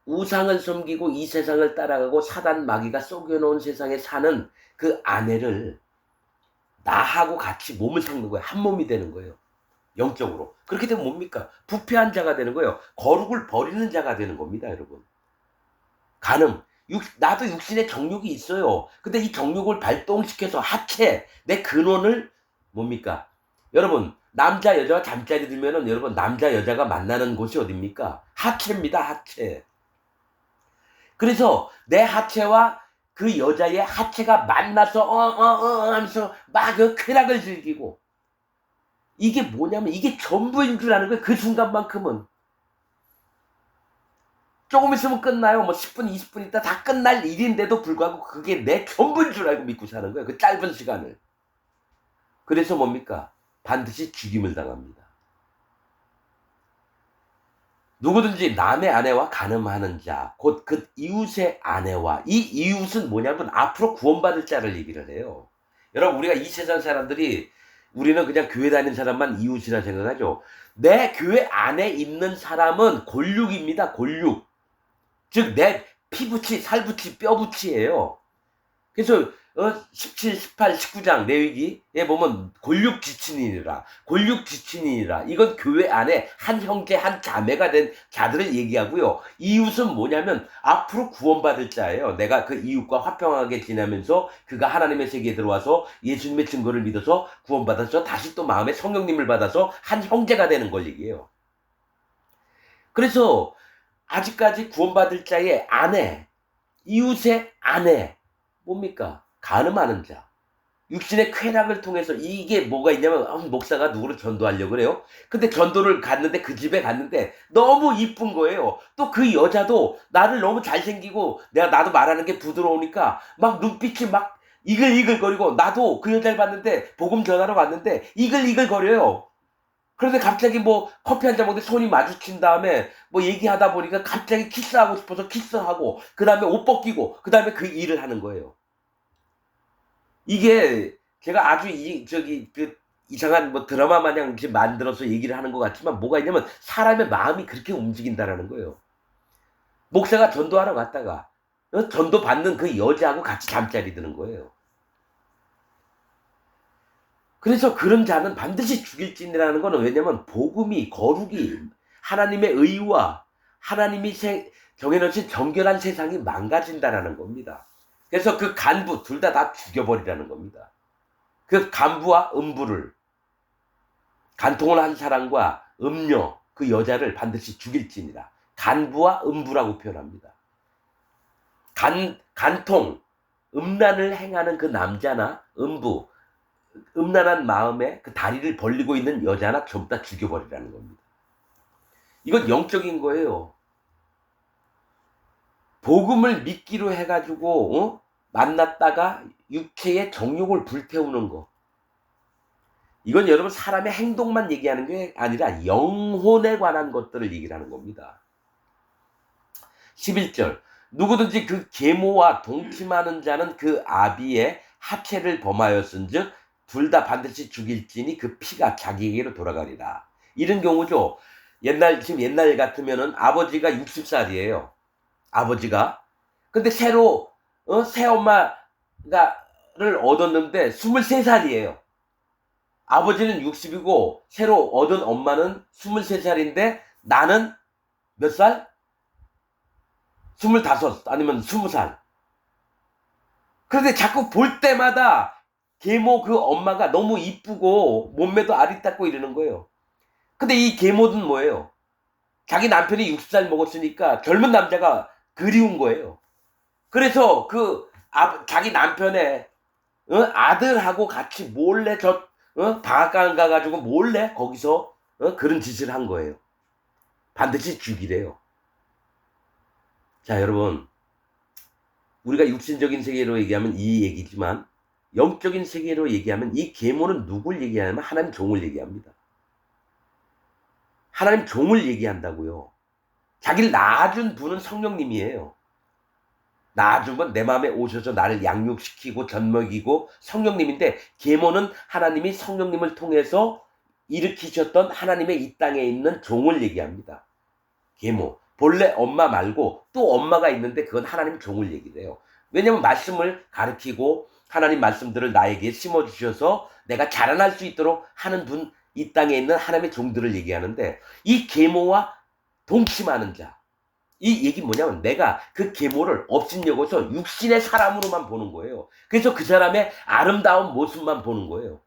우상을 섬기고 이 세상을 따라가고 사단 마귀가 속여놓은 세상에 사는 그 아내를 나하고 같이 몸을 섞는 거예요. 한 몸이 되는 거예요. 영적으로. 그렇게 되면 뭡니까? 부패한 자가 되는 거예요. 거룩을 버리는 자가 되는 겁니다, 여러분. 간음. 나도 육신에 정욕이 있어요. 근데 이 정욕을 발동시켜서 하체, 내 근원을 뭡니까? 여러분, 남자, 여자가 잠자리 들면은 여러분, 남자, 여자가 만나는 곳이 어딥니까? 하체입니다, 하체. 그래서 내 하체와 그 여자의 하체가 만나서 하면서 막 그 쾌락을 즐기고 이게 뭐냐면 이게 전부인 줄 아는 거예요. 그 순간만큼은. 조금 있으면 끝나요. 뭐 10분, 20분 있다 다 끝날 일인데도 불구하고 그게 내 전부인 줄 알고 믿고 사는 거예요. 그 짧은 시간을. 그래서 뭡니까? 반드시 죽임을 당합니다. 누구든지 남의 아내와 간음하는 자, 곧 그 이웃의 아내와, 이 이웃은 뭐냐면 앞으로 구원받을 자를 얘기를 해요. 여러분, 우리가 이 세상 사람들이 우리는 그냥 교회 다니는 사람만 이웃이라 생각하죠. 내 교회 안에 있는 사람은 골육입니다. 골육. 즉 내 피부치, 살부치, 뼈부치예요. 그래서 17, 18, 19장 레위기에 보면 골육지친이니라. 골육지친이니라. 이건 교회 안에 한 형제, 한 자매가 된 자들을 얘기하고요. 이웃은 뭐냐면 앞으로 구원받을 자예요. 내가 그 이웃과 화평하게 지내면서 그가 하나님의 세계에 들어와서 예수님의 증거를 믿어서 구원받아서 다시 또 마음에 성령님을 받아서 한 형제가 되는 걸 얘기해요. 그래서 아직까지 구원받을 자의 아내, 이웃의 아내, 뭡니까? 간음하는 자. 육신의 쾌락을 통해서 이게 뭐가 있냐면 목사가 누구를 전도하려고 그래요. 근데 전도를 갔는데 그 집에 갔는데 너무 이쁜 거예요. 또 그 여자도 나를 너무 잘생기고 나도 말하는 게 부드러우니까 막 눈빛이 막 이글이글거리고 나도 그 여자를 봤는데 복음 전하러 갔는데 이글이글거려요. 그런데 갑자기 뭐 커피 한잔 먹는데 손이 마주친 다음에 뭐 얘기하다 보니까 갑자기 키스하고 싶어서 키스하고 그 다음에 옷 벗기고 그 다음에 그 일을 하는 거예요. 이게 제가 아주 이상한 뭐 드라마 마냥 이렇게 만들어서 얘기를 하는 것 같지만 뭐가 있냐면 사람의 마음이 그렇게 움직인다라는 거예요. 목사가 전도하러 갔다가 전도 받는 그 여자하고 같이 잠자리 드는 거예요. 그래서 그런 자는 반드시 죽일지니라는 거는 왜냐면 복음이 거룩이 하나님의 의와 하나님이 정해놓으신 정결한 세상이 망가진다라는 겁니다. 그래서 그 간부 둘 다 죽여버리라는 겁니다. 그 간부와 음부를 간통을 한 사람과 음녀 그 여자를 반드시 죽일지니라. 간부와 음부라고 표현합니다. 간통 음란을 행하는 그 남자나 음부 음란한 마음에 그 다리를 벌리고 있는 여자나 전부 다 죽여버리라는 겁니다. 이건 영적인 거예요. 복음을 믿기로 해가지고 만났다가 육체의 정욕을 불태우는 거. 이건 여러분 사람의 행동만 얘기하는 게 아니라 영혼에 관한 것들을 얘기를 하는 겁니다. 11절 누구든지 그 계모와 동침하는 자는 그 아비의 하체를 범하였은즉 둘 다 반드시 죽일지니 그 피가 자기에게로 돌아가리라. 이런 경우죠. 지금 옛날 같으면은 아버지가 60살이에요. 아버지가. 근데 새로 새엄마를 얻었는데 23살이에요. 아버지는 60이고 새로 얻은 엄마는 23살인데 나는 몇 살? 25 아니면 20살. 그런데 자꾸 볼 때마다 계모 그 엄마가 너무 이쁘고 몸매도 아리따고 이러는 거예요. 근데 이 계모는 뭐예요? 자기 남편이 60살 먹었으니까 젊은 남자가 그리운 거예요. 그래서 자기 남편의 아들하고 같이 몰래 방앗간 가가지고 몰래 거기서 그런 짓을 한 거예요. 반드시 죽이래요. 자, 여러분, 우리가 육신적인 세계로 얘기하면 이 얘기지만 영적인 세계로 얘기하면 이 계모는 누굴 얘기하냐면 하나님 종을 얘기합니다. 하나님 종을 얘기한다고요. 자기를 낳아준 분은 성령님이에요. 낳아준 건 내 마음에 오셔서 나를 양육시키고 젖먹이고 성령님인데 계모는 하나님이 성령님을 통해서 일으키셨던 하나님의 이 땅에 있는 종을 얘기합니다. 계모. 본래 엄마 말고 또 엄마가 있는데 그건 하나님 종을 얘기를 해요. 왜냐면 말씀을 가르치고 하나님 말씀들을 나에게 심어주셔서 내가 자라날 수 있도록 하는 분, 이 땅에 있는 하나님의 종들을 얘기하는데 이 계모와 동침하는 자. 이 얘기 뭐냐면 내가 그 계모를 업신여고서 육신의 사람으로만 보는 거예요. 그래서 그 사람의 아름다운 모습만 보는 거예요.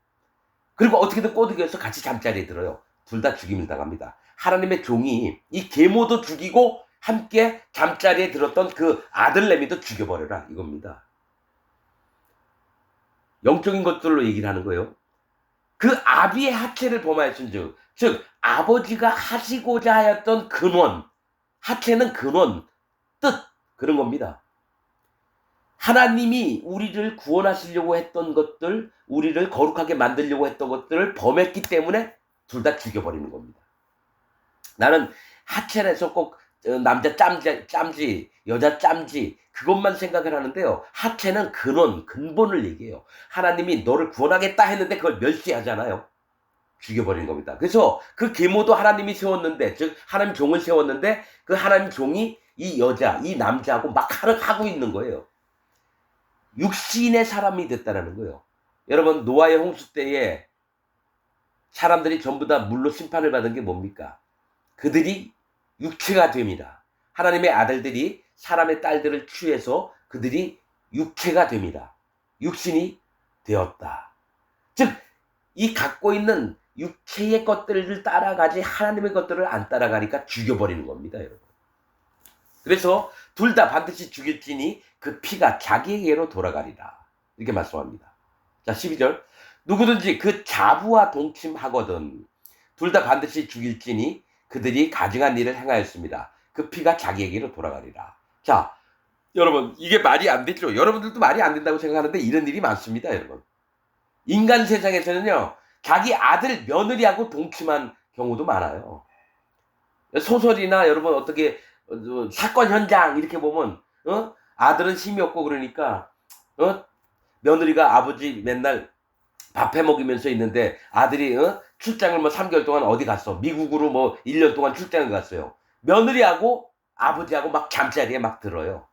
그리고 어떻게든 꼬드겨서 같이 잠자리에 들어요. 둘 다 죽임을 당합니다. 하나님의 종이 이 계모도 죽이고 함께 잠자리에 들었던 그 아들내미도 죽여버려라 이겁니다. 영적인 것들로 얘기를 하는 거예요. 그 아비의 하체를 범하였은즉 즉 아버지가 하시고자 하였던 근원 하체는 근원 뜻 그런 겁니다. 하나님이 우리를 구원하시려고 했던 것들 우리를 거룩하게 만들려고 했던 것들을 범했기 때문에 둘 다 죽여버리는 겁니다. 나는 하체에서 꼭 남자 짬지 여자 짬지 그것만 생각을 하는데요. 하체는 근본을 얘기해요. 하나님이 너를 구원하겠다 했는데 그걸 멸시하잖아요. 죽여버린 겁니다. 그래서 그 계모도 하나님이 세웠는데 즉 하나님 종을 세웠는데 그 하나님 종이 이 여자 이 남자하고 막 하고 있는 거예요. 육신의 사람이 됐다라는 거예요. 여러분, 노아의 홍수 때에 사람들이 전부 다 물로 심판을 받은 게 뭡니까? 그들이 육체가 됩니다. 하나님의 아들들이 사람의 딸들을 취해서 그들이 육체가 됩니다. 육신이 되었다. 즉, 이 갖고 있는 육체의 것들을 따라가지 하나님의 것들을 안 따라가니까 죽여버리는 겁니다, 여러분. 그래서 둘 다 반드시 죽일지니 그 피가 자기에게로 돌아가리라. 이렇게 말씀합니다. 자, 12절. 누구든지 그 자부와 동침하거든 둘 다 반드시 죽일지니 그들이 가증한 일을 행하였습니다. 그 피가 자기에게로 돌아가리라. 자, 여러분, 이게 말이 안 되죠? 여러분들도 말이 안 된다고 생각하는데 이런 일이 많습니다, 여러분. 인간 세상에서는요, 자기 아들 며느리하고 동침한 경우도 많아요. 소설이나 여러분 어떻게 사건 현장 이렇게 보면 아들은 힘이 없고 그러니까 며느리가 아버지 맨날 밥 해 먹이면서 있는데 아들이 출장을 뭐 3개월 동안 어디 갔어. 미국으로 뭐 1년 동안 출장을 갔어요. 며느리하고 아버지하고 막 잠자리에 막 들어요.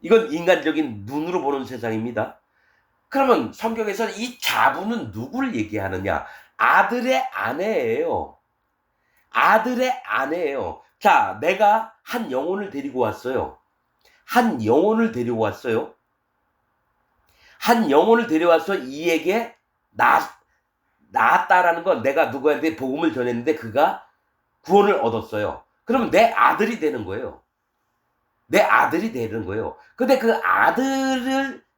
이건 인간적인 눈으로 보는 세상입니다. 그러면 성경에서 이 자부는 누구를 얘기하느냐? 아들의 아내예요. 아들의 아내예요. 자, 내가 한 영혼을 데리고 왔어요. 한 영혼을 데리고 왔어요. 한 영혼을 데려와서 이에게 낳았다라는 건 내가 누구한테 복음을 전했는데 그가 구원을 얻었어요. 그러면 내 아들이 되는 거예요. 내 아들이 되는 거예요. 근데 그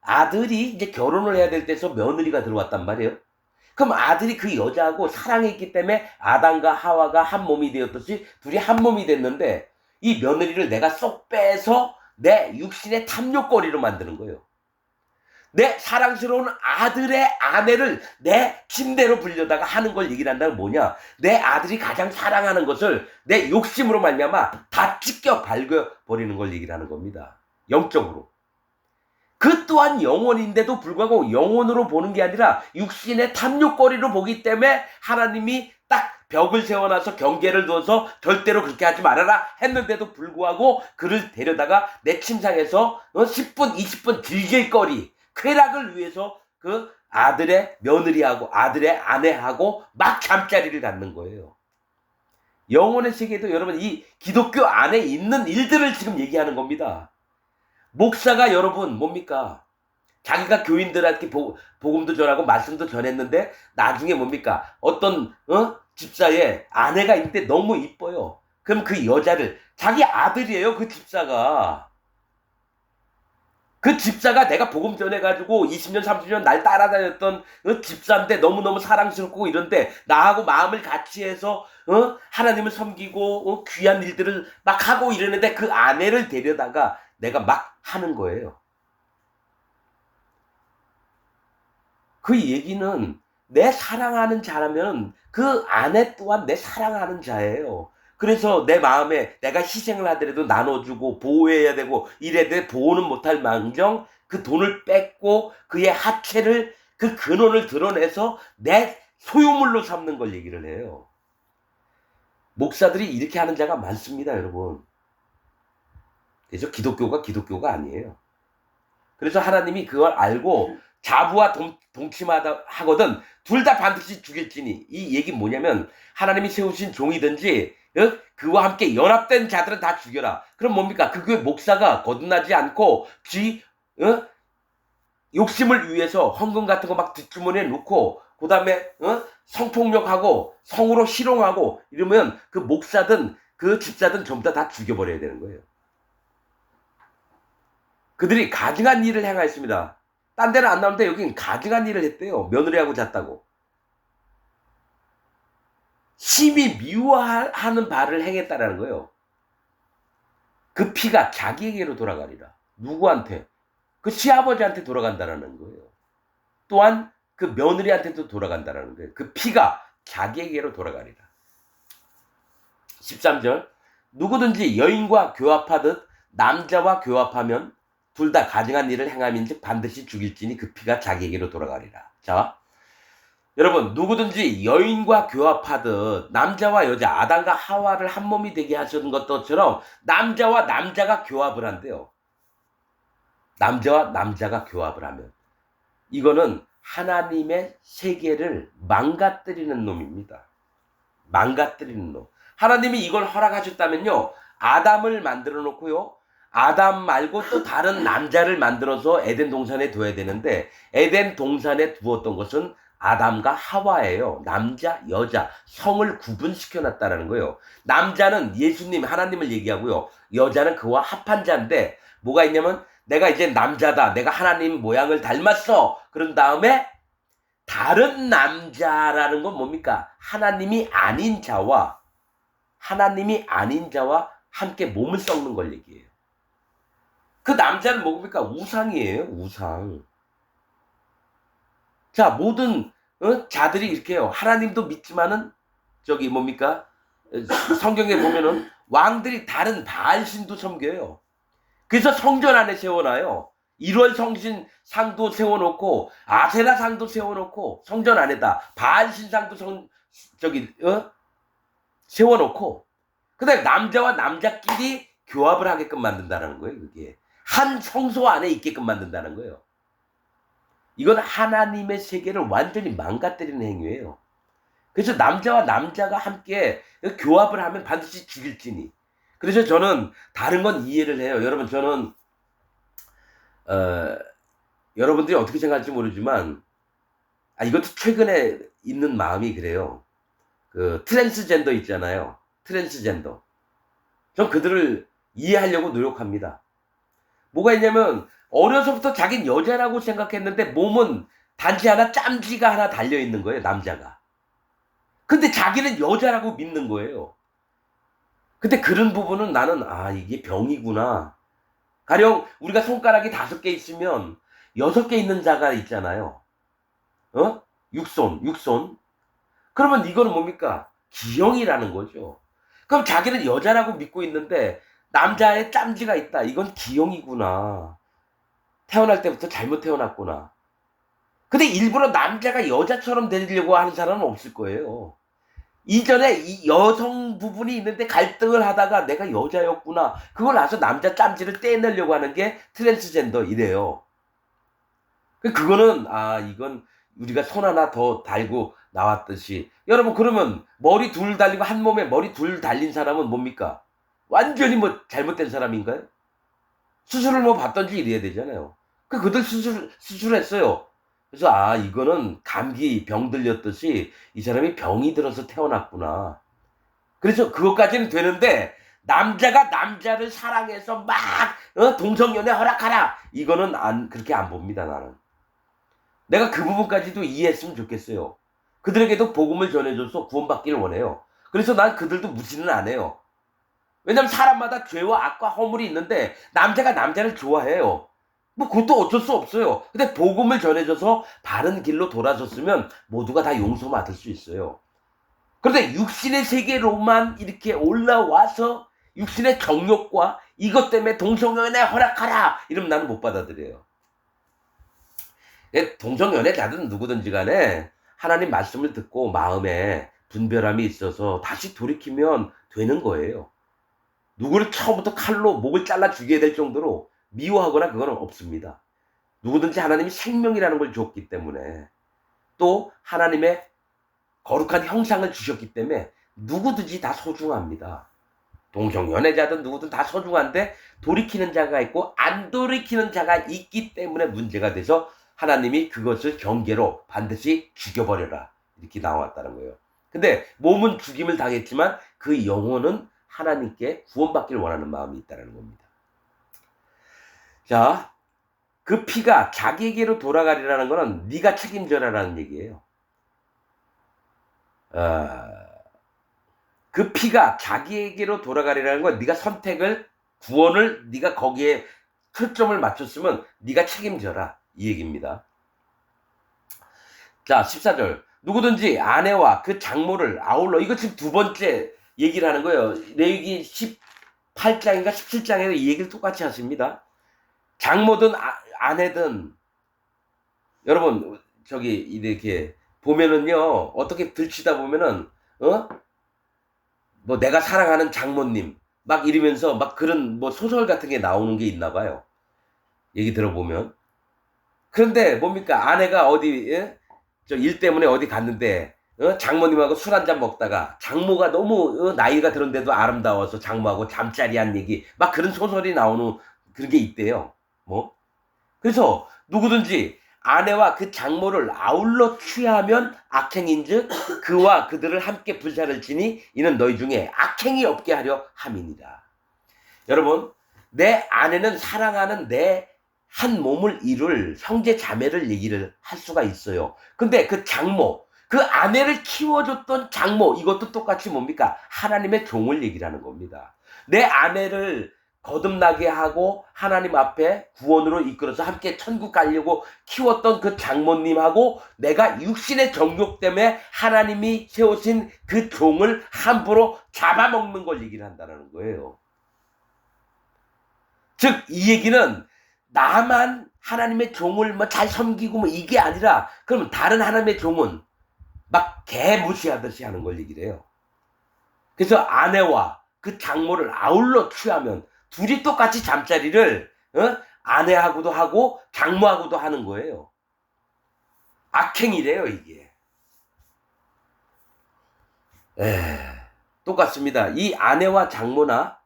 아들이 이제 결혼을 해야 될 때서 며느리가 들어왔단 말이에요. 그럼 아들이 그 여자하고 사랑했기 때문에 아담과 하와가 한 몸이 되었듯이 둘이 한 몸이 됐는데 이 며느리를 내가 쏙 빼서 내 육신의 탐욕거리로 만드는 거예요. 내 사랑스러운 아들의 아내를 내 침대로 불려다가 하는 걸 얘기를 한다는 뭐냐? 내 아들이 가장 사랑하는 것을 내 욕심으로 말미암아 다 찢겨 발겨버리는 걸 얘기를 하는 겁니다. 영적으로. 그 또한 영혼인데도 불구하고 영혼으로 보는 게 아니라 육신의 탐욕거리로 보기 때문에 하나님이 딱 벽을 세워놔서 경계를 두어서 절대로 그렇게 하지 말아라 했는데도 불구하고 그를 데려다가 내 침상에서 10분 20분 즐길 거리 쾌락을 위해서 그 아들의 며느리하고 아들의 아내하고 막 잠자리를 갖는 거예요. 영혼의 세계도 여러분 이 기독교 안에 있는 일들을 지금 얘기하는 겁니다. 목사가 여러분 뭡니까? 자기가 교인들한테 복음도 전하고 말씀도 전했는데 나중에 뭡니까? 어떤 집사의 아내가 있는데 너무 이뻐요. 그럼 그 여자를 자기 아들이에요. 그 집사가. 그 집사가 내가 복음 전해가지고 20년 30년 날 따라다녔던 집사인데 너무너무 사랑스럽고 이런데 나하고 마음을 같이 해서 하나님을 섬기고 귀한 일들을 막 하고 이러는데 그 아내를 데려다가 내가 막 하는 거예요. 그 얘기는 내 사랑하는 자라면 그 아내 또한 내 사랑하는 자예요. 그래서 내 마음에 내가 희생을 하더라도 나눠주고 보호해야 되고 이래야 돼 보호는 못할 망정 그 돈을 뺏고 그의 하체를 그 근원을 드러내서 내 소유물로 삼는 걸 얘기를 해요. 목사들이 이렇게 하는 자가 많습니다, 여러분. 그래서 기독교가 아니에요. 그래서 하나님이 그걸 알고 자부와 동침하다 하거든 둘 다 반드시 죽일지니 이 얘기 뭐냐면 하나님이 세우신 종이든지 그와 함께 연합된 자들은 다 죽여라. 그럼 뭡니까? 그 교회 목사가 거듭나지 않고 욕심을 위해서 헌금 같은 거 막 뒷주머니에 놓고 그 다음에 성폭력하고 성으로 희롱하고 이러면 그 목사든 그 집사든 전부 다 죽여버려야 되는 거예요. 그들이 가증한 일을 행하였습니다. 딴 데는 안 나오는데 여긴 가증한 일을 했대요. 며느리하고 잤다고. 심히 미워하는 바를 행했다라는 거예요. 그 피가 자기에게로 돌아가리라. 누구한테? 그 시아버지한테 돌아간다라는 거예요. 또한 그 며느리한테도 돌아간다라는 거예요. 그 피가 자기에게로 돌아가리라. 13절 누구든지 여인과 교합하듯 남자와 교합하면 둘 다 가증한 일을 행함인즉 반드시 죽일지니 그 피가 자기에게로 돌아가리라. 자, 여러분 누구든지 여인과 교합하듯 남자와 여자 아담과 하와를 한 몸이 되게 하시는 것처럼 남자와 남자가 교합을 한대요. 남자와 남자가 교합을 하면 이거는 하나님의 세계를 망가뜨리는 놈입니다. 망가뜨리는 놈. 하나님이 이걸 허락하셨다면요, 아담을 만들어 놓고요, 아담 말고 또 다른 남자를 만들어서 에덴 동산에 둬야 되는데, 에덴 동산에 두었던 것은 아담과 하와예요. 남자, 여자, 성을 구분시켜 놨다라는 거예요. 남자는 예수님, 하나님을 얘기하고요, 여자는 그와 합한 자인데, 뭐가 있냐면, 내가 이제 남자다, 내가 하나님 모양을 닮았어, 그런 다음에 다른 남자라는 건 뭡니까? 하나님이 아닌 자와 함께 몸을 썩는 걸 얘기해요. 그 남자는 뭡니까? 우상이에요, 우상. 자, 모든 자들이 이렇게 해요. 하나님도 믿지만은 저기 뭡니까? 성경에 보면은 왕들이 다른 바알신도 섬겨요. 그래서 성전 안에 세워놔요. 1월 성신 상도 세워놓고 아세라 상도 세워놓고 성전 안에다 바알 신상도 세워놓고, 그다음에 남자와 남자끼리 교합을 하게끔 만든다는 거예요. 그게 한 성소 안에 있게끔 만든다는 거예요. 이건 하나님의 세계를 완전히 망가뜨리는 행위예요. 그래서 남자와 남자가 함께 교합을 하면 반드시 죽일지니. 그래서 저는 다른 건 이해를 해요. 여러분, 저는 여러분들이 어떻게 생각할지 모르지만, 이것도 최근에 있는 마음이 그래요. 그 트랜스젠더 있잖아요. 트랜스젠더. 전 그들을 이해하려고 노력합니다. 뭐가 있냐면, 어려서부터 자기는 여자라고 생각했는데 몸은 단지 하나 짬지가 하나 달려있는 거예요, 남자가. 근데 자기는 여자라고 믿는 거예요. 근데 그런 부분은 나는 이게 병이구나. 가령 우리가 손가락이 5개 있으면 6개 있는 자가 있잖아요. 육손. 그러면 이거는 뭡니까? 기형이라는 거죠. 그럼 자기는 여자라고 믿고 있는데 남자의 짬지가 있다. 이건 기형이구나. 태어날 때부터 잘못 태어났구나. 근데 일부러 남자가 여자처럼 되려고 하는 사람은 없을 거예요. 이전에 이 여성 부분이 있는데 갈등을 하다가 내가 여자였구나, 그걸 나서 남자 짬지를 떼내려고 하는 게 트랜스젠더 이래요. 그거는 이건 우리가 손 하나 더 달고 나왔듯이, 여러분, 그러면 머리 둘 달리고 한 몸에 머리 둘 달린 사람은 뭡니까? 완전히 잘못된 사람인가요? 수술을 받던지 이래야 되잖아요. 그들 수술했어요. 그래서 이거는 감기 병 들렸듯이 이 사람이 병이 들어서 태어났구나. 그래서 그것까지는 되는데, 남자가 남자를 사랑해서 막 동성연애 허락하라, 이거는 그렇게 안 봅니다. 나는 내가 그 부분까지도 이해했으면 좋겠어요. 그들에게도 복음을 전해줘서 구원받기를 원해요. 그래서 난 그들도 무시는 안 해요. 왜냐면 사람마다 죄와 악과 허물이 있는데 남자가 남자를 좋아해요. 그것도 어쩔 수 없어요. 근데 복음을 전해줘서 바른 길로 돌아섰으면 모두가 다 용서받을 수 있어요. 그런데 육신의 세계로만 이렇게 올라와서 육신의 정욕과 이것 때문에 동성연애 허락하라, 이러면 나는 못 받아들여요. 동성연애자든 누구든지 간에 하나님 말씀을 듣고 마음에 분별함이 있어서 다시 돌이키면 되는 거예요. 누구를 처음부터 칼로 목을 잘라 죽여야 될 정도로 미워하거나 그거는 없습니다. 누구든지 하나님이 생명이라는 걸 줬기 때문에, 또 하나님의 거룩한 형상을 주셨기 때문에 누구든지 다 소중합니다. 동성연애자든 누구든 다 소중한데 돌이키는 자가 있고 안 돌이키는 자가 있기 때문에 문제가 돼서 하나님이 그것을 경계로 반드시 죽여버려라, 이렇게 나왔다는 거예요. 근데 몸은 죽임을 당했지만 그 영혼은 하나님께 구원받기를 원하는 마음이 있다는 겁니다. 자, 그 피가 자기에게로 돌아가리라는 것은 네가 책임져라라는 얘기예요. 그 피가 자기에게로 돌아가리라는 건 네가 구원을 네가 거기에 초점을 맞췄으면 네가 책임져라, 이 얘기입니다. 자, 14절. 누구든지 아내와 그 장모를 아울러, 이거 지금 두 번째 얘기를 하는 거예요. 레위기 18장인가 17장에서 이 얘기를 똑같이 하십니다. 장모든 아내든, 여러분 이렇게 보면은요, 어떻게 들치다 보면은 내가 사랑하는 장모님 막 이러면서 막 그런 소설 같은 게 나오는 게 있나 봐요. 얘기 들어보면. 그런데 뭡니까? 아내가 어디 저 일 때문에 어디 갔는데 장모님하고 술 한잔 먹다가 장모가 너무 나이가 들었는데도 아름다워서 장모하고 잠자리 한 얘기 막 그런 소설이 나오는 그런 게 있대요. 뭐 그래서 누구든지 아내와 그 장모를 아울러 취하면 악행인즉 그와 그들을 함께 불사를 지니 이는 너희 중에 악행이 없게 하려 함이니라. 여러분, 내 아내는 사랑하는 내 한 몸을 이룰 형제 자매를 얘기를 할 수가 있어요. 근데 그 장모, 그 아내를 키워줬던 장모, 이것도 똑같이 뭡니까? 하나님의 종을 얘기를 하는 겁니다. 내 아내를 거듭나게 하고 하나님 앞에 구원으로 이끌어서 함께 천국 가려고 키웠던 그 장모님하고 내가 육신의 정욕 때문에 하나님이 세우신 그 종을 함부로 잡아먹는 걸 얘기를 한다는 거예요. 즉, 이 얘기는 나만 하나님의 종을 뭐 잘 섬기고 뭐 이게 아니라 그러면 다른 하나님의 종은 막 개 무시하듯이 하는 걸 얘기를 해요. 그래서 아내와 그 장모를 아울러 취하면 둘이 똑같이 잠자리를 아내하고도 하고 장모하고도 하는 거예요. 악행이래요, 이게. 똑같습니다. 이 아내와 장모나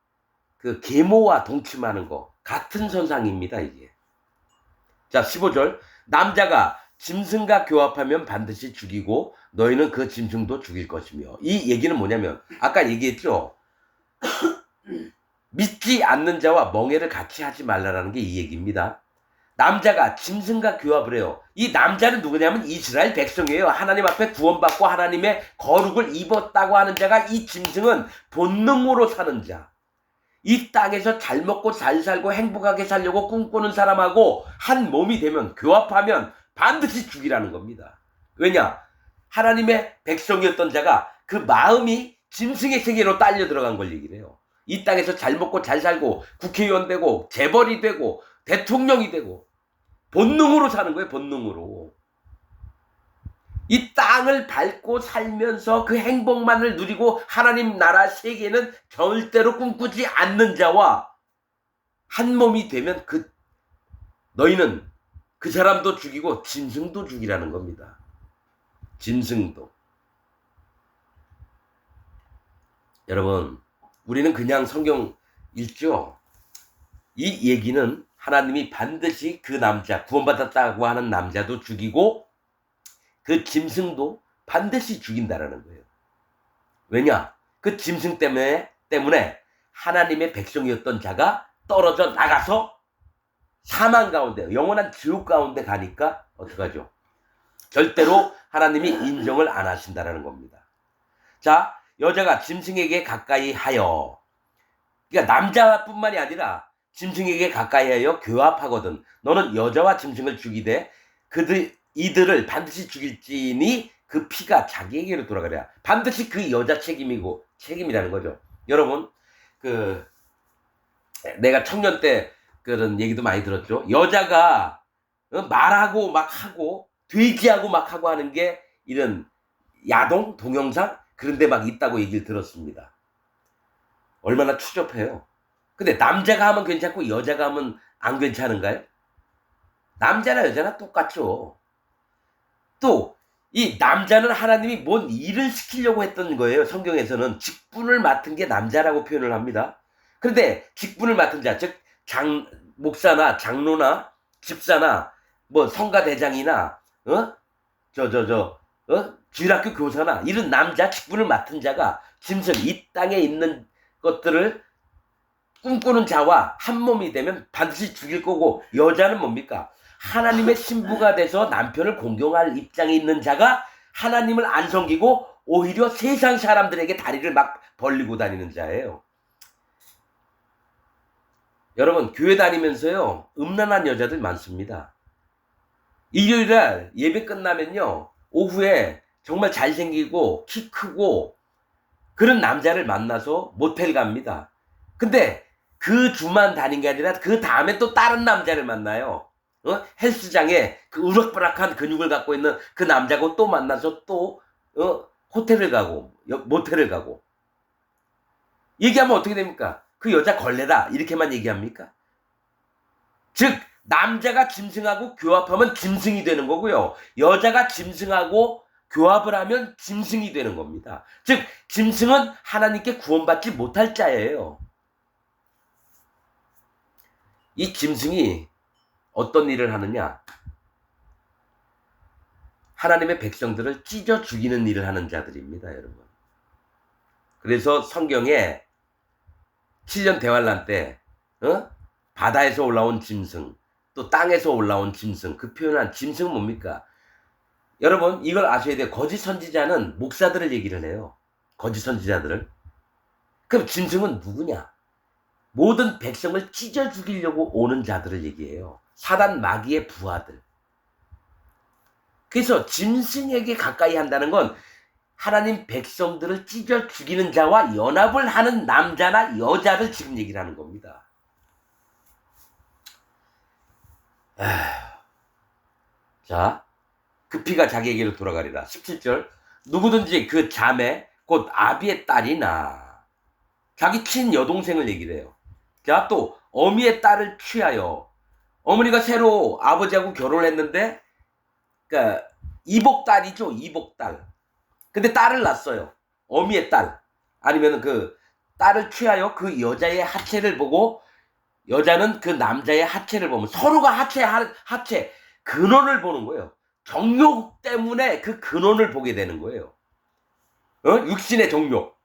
그 계모와 동침하는 거 같은 선상입니다, 이게. 자, 15절. 남자가 짐승과 교합하면 반드시 죽이고 너희는 그 짐승도 죽일 것이며. 이 얘기는 뭐냐면 아까 얘기했죠. 믿지 않는 자와 멍해를 같이 하지 말라라는 게 이 얘기입니다. 남자가 짐승과 교합을 해요. 이 남자는 누구냐면 이스라엘 백성이에요. 하나님 앞에 구원받고 하나님의 거룩을 입었다고 하는 자가 이 짐승은 본능으로 사는 자. 이 땅에서 잘 먹고 잘 살고 행복하게 살려고 꿈꾸는 사람하고 한 몸이 되면 교합하면 반드시 죽이라는 겁니다. 왜냐? 하나님의 백성이었던 자가 그 마음이 짐승의 세계로 딸려 들어간 걸 얘기를 해요. 이 땅에서 잘 먹고 잘 살고 국회의원 되고 재벌이 되고 대통령이 되고 본능으로 사는 거예요. 본능으로. 이 땅을 밟고 살면서 그 행복만을 누리고 하나님 나라 세계는 절대로 꿈꾸지 않는 자와 한 몸이 되면 너희는 그 사람도 죽이고 짐승도 죽이라는 겁니다. 짐승도. 여러분, 우리는 그냥 성경 읽죠. 이 얘기는 하나님이 반드시 그 남자, 구원받았다고 하는 남자도 죽이고 그 짐승도 반드시 죽인다라는 거예요. 왜냐? 그 짐승 때문에 하나님의 백성이었던 자가 떨어져 나가서 사망 가운데, 영원한 지옥 가운데 가니까 어떡하죠? 절대로 하나님이 인정을 안 하신다라는 겁니다. 자, 여자가 짐승에게 가까이 하여, 그러니까 남자뿐만이 아니라 짐승에게 가까이 하여 교합하거든 너는 여자와 짐승을 죽이되 이들을 반드시 죽일지니 그 피가 자기에게로 돌아가랴. 반드시 그 여자 책임이라는 거죠. 여러분, 내가 청년 때 그런 얘기도 많이 들었죠. 여자가 말하고 막 하고 돼지하고 막 하고 하는 게 이런 야동 동영상 그런 데 막 있다고 얘기를 들었습니다. 얼마나 추접해요. 근데 남자가 하면 괜찮고 여자가 하면 안 괜찮은가요? 남자나 여자나 똑같죠. 또 이 남자는 하나님이 뭔 일을 시키려고 했던 거예요. 성경에서는 직분을 맡은 게 남자라고 표현을 합니다. 그런데 직분을 맡은 자, 즉 목사나 장로나 집사나 뭐 성가대장이나 주일학교 교사나 이런 남자 직분을 맡은 자가 짐승 이 땅에 있는 것들을 꿈꾸는 자와 한 몸이 되면 반드시 죽일 거고, 여자는 뭡니까? 하나님의 신부가 돼서 남편을 공경할 입장에 있는 자가 하나님을 안 섬기고 오히려 세상 사람들에게 다리를 막 벌리고 다니는 자예요. 여러분, 교회 다니면서요 음란한 여자들 많습니다. 일요일날 예배 끝나면요 오후에 정말 잘생기고 키 크고 그런 남자를 만나서 모텔 갑니다. 근데 그 주만 다닌 게 아니라 그 다음에 또 다른 남자를 만나요. 헬스장에 그 우락부락한 근육을 갖고 있는 그 남자고 또 만나서 또 호텔을 가고 모텔을 가고. 얘기하면 어떻게 됩니까? 그 여자 걸레다 이렇게만 얘기합니까? 즉 남자가 짐승하고 교합하면 짐승이 되는 거고요. 여자가 짐승하고 교합을 하면 짐승이 되는 겁니다. 즉 짐승은 하나님께 구원받지 못할 자예요. 이 짐승이 어떤 일을 하느냐? 하나님의 백성들을 찢어 죽이는 일을 하는 자들입니다, 여러분. 그래서 성경에 7년 대환란 때 바다에서 올라온 짐승, 또 땅에서 올라온 짐승, 그 표현한 짐승은 뭡니까? 여러분 이걸 아셔야 돼요. 거짓 선지자는 목사들을 얘기를 해요. 거짓 선지자들을. 그럼 짐승은 누구냐? 모든 백성을 찢어 죽이려고 오는 자들을 얘기해요. 사단 마귀의 부하들. 그래서 짐승에게 가까이 한다는 건 하나님 백성들을 찢어 죽이는 자와 연합을 하는 남자나 여자를 지금 얘기를 하는 겁니다. 자, 그 피가 자기에게로 돌아가리라. 17절. 누구든지 그 자매 곧 아비의 딸이나 자기 친 여동생을 얘기를 해요. 자, 또 어미의 딸을 취하여, 어머니가 새로 아버지하고 결혼을 했는데 그러니까 이복딸이죠. 이복딸. 근데 딸을 낳았어요. 어미의 딸. 아니면 그 딸을 취하여 그 여자의 하체를 보고 여자는 그 남자의 하체를 보면 서로가 하체 근원을 보는 거예요. 정욕 때문에 그 근원을 보게 되는 거예요. 육신의 정욕.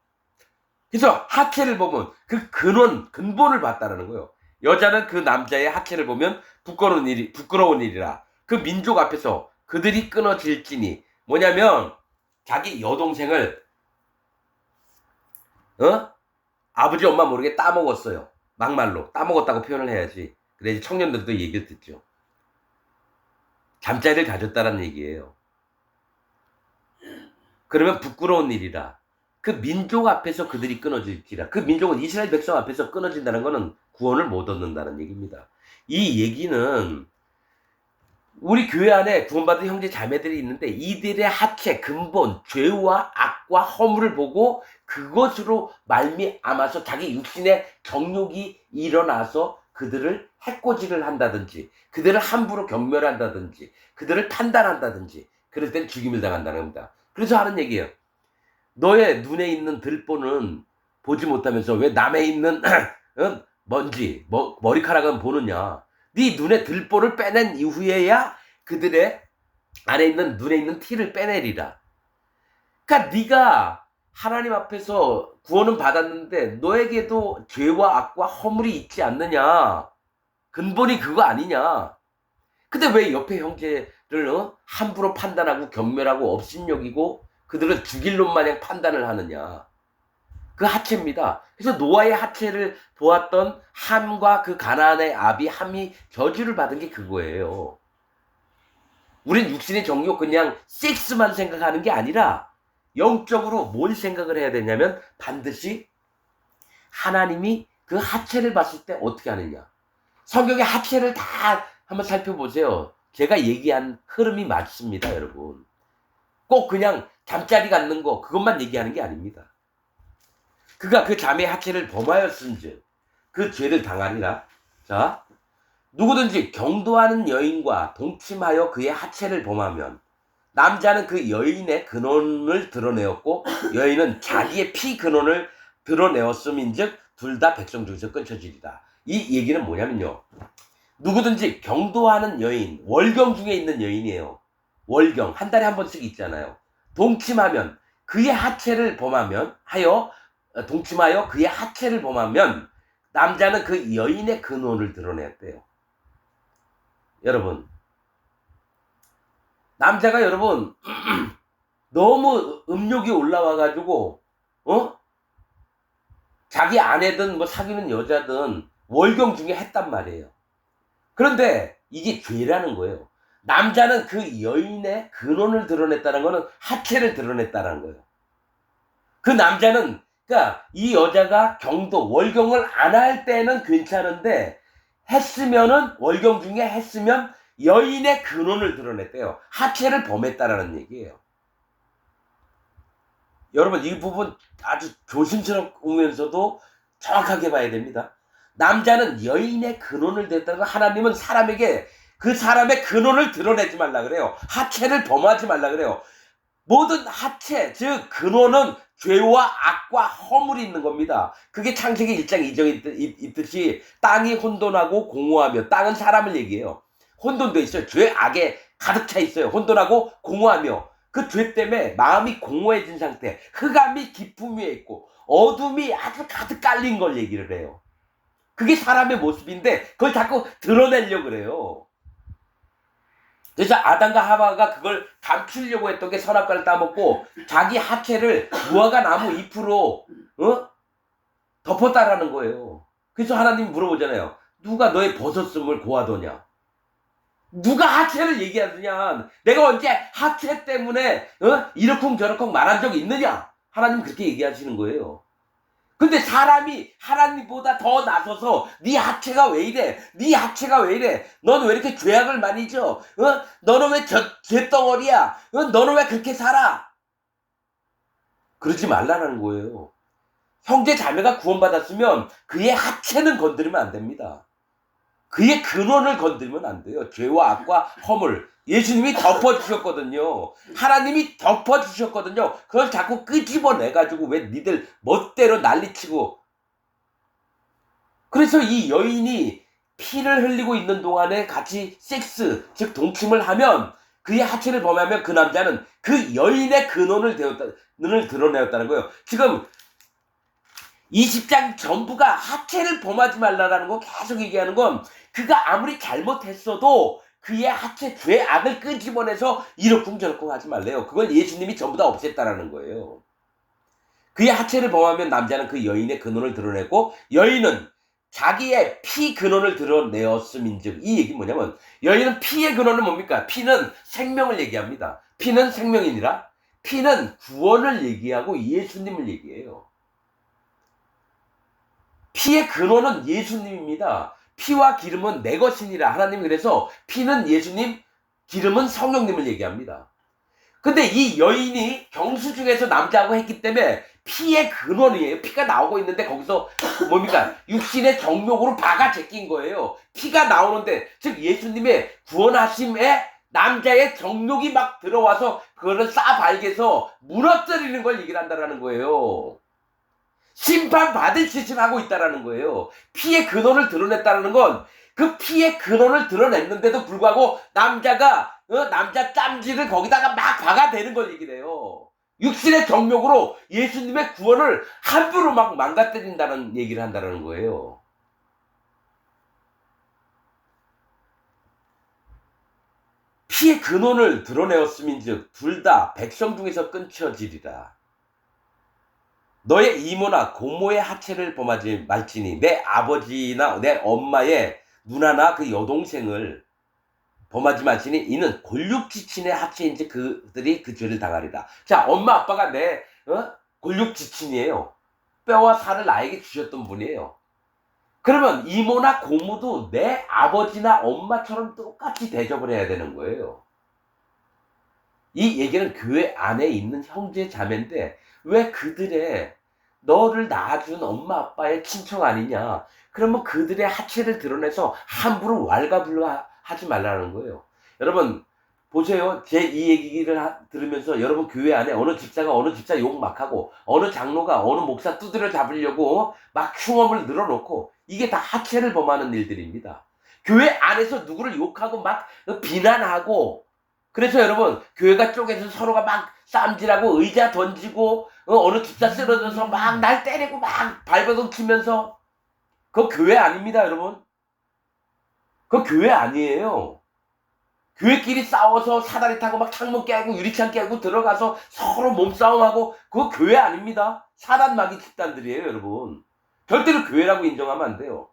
그래서 하체를 보면 그 근본을 봤다라는 거예요. 여자는 그 남자의 하체를 보면 부끄러운 일이라. 그 민족 앞에서 그들이 끊어질지니. 뭐냐면 자기 여동생을 아버지 엄마 모르게 따먹었어요. 막말로 따먹었다고 표현을 해야지. 그래야지 청년들도 얘기를 듣죠. 잠자리를 가졌다는 얘기예요. 그러면 부끄러운 일이라. 그 민족 앞에서 그들이 끊어질지라. 그 민족은 이스라엘 백성 앞에서 끊어진다는 것은 구원을 못 얻는다는 얘기입니다. 이 얘기는 우리 교회 안에 구원받은 형제 자매들이 있는데 이들의 하체, 근본, 죄와 악과 허물을 보고 그것으로 말미암아서 자기 육신의 정욕이 일어나서 그들을 해코지를 한다든지 그들을 함부로 경멸한다든지 그들을 판단한다든지 그럴 땐 죽임을 당한다는 겁니다. 그래서 하는 얘기예요. 너의 눈에 있는 들보는 보지 못하면서 왜 남의 있는 먼지, 머리카락은 보느냐. 네 눈에 들보를 빼낸 이후에야 그들의 안에 있는 눈에 있는 티를 빼내리라. 그러니까 네가 하나님 앞에서 구원은 받았는데 너에게도 죄와 악과 허물이 있지 않느냐. 근본이 그거 아니냐. 근데 왜 옆에 형제를 함부로 판단하고 경멸하고 업신여기고 그들을 죽일 놈 마냥 판단을 하느냐. 그 하체입니다. 그래서 노아의 하체를 보았던 함과 그 가나안의 아비 함이 저주를 받은 게 그거예요. 우린 육신의 정욕 그냥 섹스만 생각하는 게 아니라 영적으로 뭘 생각을 해야 되냐면 반드시 하나님이 그 하체를 봤을 때 어떻게 하느냐. 성경의 하체를 다 한번 살펴보세요. 제가 얘기한 흐름이 맞습니다, 여러분. 꼭 그냥 잠자리 갖는 거 그것만 얘기하는 게 아닙니다. 그가 그 자매의 하체를 범하였은즉 그 죄를 당하리라. 자, 누구든지 경도하는 여인과 동침하여 그의 하체를 범하면 남자는 그 여인의 근원을 드러내었고 여인은 자기의 피 근원을 드러내었음인즉 둘 다 백성 중에서 끊쳐지리라. 이 얘기는 뭐냐면요. 누구든지 경도하는 여인, 월경 중에 있는 여인이에요. 월경 한 달에 한 번씩 있잖아요. 동침하면 그의 하체를 범하면 동침하여 그의 하체를 범하면 남자는 그 여인의 근원을 드러냈대요. 여러분, 남자가 여러분 너무 음욕이 올라와가지고 자기 아내든 뭐 사귀는 여자든 월경 중에 했단 말이에요. 그런데 이게 죄라는 거예요. 남자는 그 여인의 근원을 드러냈다는 거는 하체를 드러냈다는 거예요. 그 남자는 그러니까 이 여자가 경도 월경을 안 할 때는 괜찮은데 했으면은 월경 중에 했으면 여인의 근원을 드러냈대요. 하체를 범했다라는 얘기예요. 여러분 이 부분 아주 조심스러우면서도 정확하게 봐야 됩니다. 남자는 여인의 근원을 댔다고 하나님은 사람에게 그 사람의 근원을 드러내지 말라 그래요. 하체를 범하지 말라 그래요. 모든 하체, 즉 근원은 죄와 악과 허물이 있는 겁니다. 그게 창세기 1장 2절에 있듯이 땅이 혼돈하고 공허하며, 땅은 사람을 얘기해요. 혼돈돼 있어요. 죄, 악에 가득 차 있어요. 혼돈하고 공허하며, 그 죄 때문에 마음이 공허해진 상태, 흑암이 깊음 위에 있고 어둠이 아주 가득 깔린 걸 얘기를 해요. 그게 사람의 모습인데 그걸 자꾸 드러내려고 그래요. 그래서 아담과 하와가 그걸 감추려고 했던 게 선악과를 따먹고 자기 하체를 무화과 나무 잎으로 덮었다라는 거예요. 그래서 하나님이 물어보잖아요. 누가 너의 벗었음을 고하더냐? 누가 하체를 얘기하느냐? 내가 언제 하체 때문에 이러쿵저러쿵 말한 적이 있느냐? 하나님 그렇게 얘기하시는 거예요. 근데 사람이 하나님보다 더 나서서 네 하체가 왜 이래? 네 하체가 왜 이래? 너는 왜 이렇게 죄악을 많이 져? 너는 왜 죄덩어리야? 너는 왜 그렇게 살아? 그러지 말라는 거예요. 형제 자매가 구원받았으면 그의 하체는 건드리면 안 됩니다. 그의 근원을 건드리면 안 돼요. 죄와 악과 허물. 예수님이 덮어주셨거든요. 하나님이 덮어주셨거든요. 그걸 자꾸 끄집어내가지고 왜 니들 멋대로 난리치고. 그래서 이 여인이 피를 흘리고 있는 동안에 같이 섹스, 즉 동침을 하면 그의 하체를 범하면 그 남자는 그 여인의 근원을 드러내었다는 거예요. 지금 20장 전부가 하체를 범하지 말라라는 거 계속 얘기하는 건 그가 아무리 잘못했어도 그의 하체 죄악을 끄집어내서 이러쿵저러쿵 하지 말래요. 그걸 예수님이 전부 다 없앴다라는 거예요. 그의 하체를 범하면 남자는 그 여인의 근원을 드러내고 여인은 자기의 피 근원을 드러내었음인즉, 이 얘기는 뭐냐면 여인은 피의 근원은 뭡니까? 피는 생명을 얘기합니다. 피는 생명이니라. 피는 구원을 얘기하고 예수님을 얘기해요. 피의 근원은 예수님입니다. 피와 기름은 내 것이니라. 하나님이 그래서 피는 예수님, 기름은 성령님을 얘기합니다. 근데 이 여인이 경수중에서 남자하고 했기 때문에 피의 근원이에요. 피가 나오고 있는데 거기서 뭡니까? 육신의 정욕으로 박아 제낀 거예요. 피가 나오는데, 즉 예수님의 구원하심에 남자의 정욕이 막 들어와서 그거를 싸발개서 무너뜨리는 걸 얘기를 한다는 거예요. 심판받을 짓을 하고 있다는 거예요. 피의 근원을 드러냈다는 건 그 피의 근원을 드러냈는데도 불구하고 남자가 남자 짬지를 거기다가 막 박아대는 걸 얘기를 해요. 육신의 정욕으로 예수님의 구원을 함부로 막 망가뜨린다는 얘기를 한다는 거예요. 피의 근원을 드러내었음인즉 둘 다 백성 중에서 끊쳐지리라. 너의 이모나 고모의 하체를 범하지 말지니 내 아버지나 내 엄마의 누나나 그 여동생을 범하지 말지니 이는 골육지친의 하체인지 그들이 그 죄를 당하리라. 자, 엄마 아빠가 내 골육지친이에요. 뼈와 살을 나에게 주셨던 분이에요. 그러면 이모나 고모도 내 아버지나 엄마처럼 똑같이 대접을 해야 되는 거예요. 이 얘기는 교회 안에 있는 형제 자매인데 왜 그들의 너를 낳아준 엄마 아빠의 친척 아니냐, 그러면 그들의 하체를 드러내서 함부로 왈가불가하지 말라는 거예요. 여러분 보세요. 제 이 얘기를 들으면서 여러분 교회 안에 어느 집사가 어느 집사 욕 막 하고 어느 장로가 어느 목사 두드려 잡으려고 막 흉엄을 늘어놓고 이게 다 하체를 범하는 일들입니다. 교회 안에서 누구를 욕하고 막 비난하고, 그래서 여러분 교회가 쪼개서 서로가 막 쌈질하고 의자 던지고 어느 집사 쓰러져서 막 날 때리고 막 발버둥 치면서, 그거 교회 아닙니다 여러분. 그거 교회 아니에요. 교회끼리 싸워서 사다리 타고 막 창문 깨고 유리창 깨고 들어가서 서로 몸싸움하고 그거 교회 아닙니다. 사단 마귀 집단들이에요 여러분. 절대로 교회라고 인정하면 안 돼요.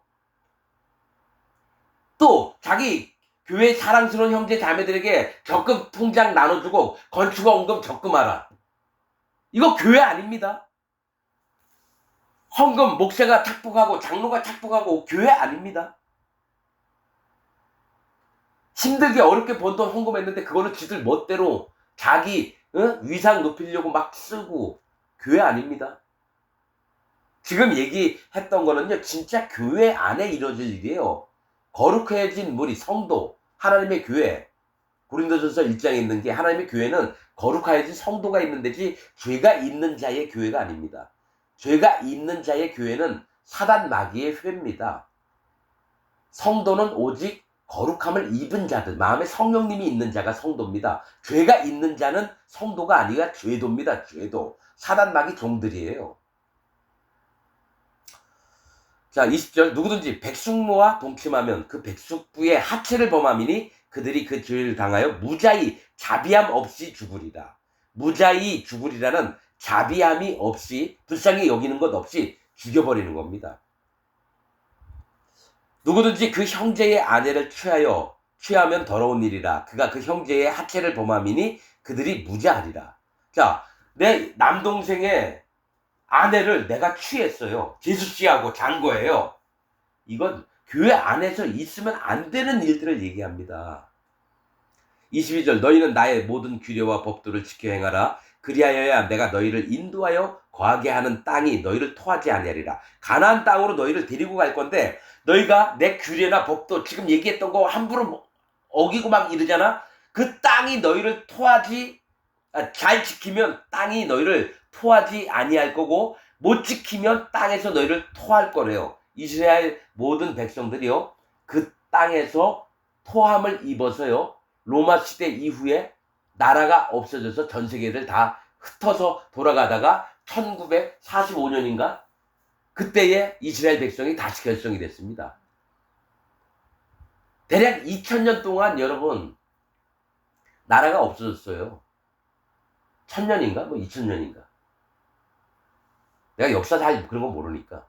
또 자기 교회 사랑스러운 형제 자매들에게 적금 통장 나눠주고 건축원금 적금하라. 이거 교회 아닙니다. 헌금 목사가 착복하고 장로가 착복하고 교회 아닙니다. 힘들게 어렵게 번 돈 헌금했는데 그거를 지들 멋대로 자기 위상 높이려고 막 쓰고 교회 아닙니다. 지금 얘기했던 거는요, 진짜 교회 안에 이루어질 일이에요. 거룩해진 무리, 성도, 하나님의 교회. 고린도전서 1장에 있는 게 하나님의 교회는 거룩하여진 성도가 있는 데지 죄가 있는 자의 교회가 아닙니다. 죄가 있는 자의 교회는 사단 마귀의 회입니다. 성도는 오직 거룩함을 입은 자들, 마음에 성령님이 있는 자가 성도입니다. 죄가 있는 자는 성도가 아니라 죄도입니다. 죄도. 사단 마귀 종들이에요. 자, 20절. 누구든지 백숙모와 동침하면 그 백숙부의 하체를 범함이니 그들이 그 죄를 당하여 무자히 자비함 없이 죽으리라. 무자히 죽으리라는 자비함이 없이, 불쌍히 여기는 것 없이 죽여버리는 겁니다. 누구든지 그 형제의 아내를 취하면 더러운 일이라. 그가 그 형제의 하체를 범함이니 그들이 무자하리라. 자, 내 남동생의 아내를 내가 취했어요. 제수씨하고 잔 거예요. 이건 교회 안에서 있으면 안 되는 일들을 얘기합니다. 22절. 너희는 나의 모든 규례와 법도를 지켜 행하라. 그리하여야 내가 너희를 인도하여 거하게 하는 땅이 너희를 토하지 아니하리라. 가나안 땅으로 너희를 데리고 갈 건데 너희가 내 규례나 법도 지금 얘기했던 거 함부로 어기고 막 이러잖아. 그 땅이 너희를 잘 지키면 땅이 너희를 토하지 아니할 거고 못 지키면 땅에서 너희를 토할 거래요. 이스라엘 모든 백성들이요, 그 땅에서 토함을 입어서요, 로마 시대 이후에 나라가 없어져서 전 세계를 다 흩어서 돌아가다가 1945년인가 그때에 이스라엘 백성이 다시 결성이 됐습니다. 대략 2000년 동안 여러분 나라가 없어졌어요. 1000년인가 뭐 2000년인가. 내가 역사 잘 그런 거 모르니까.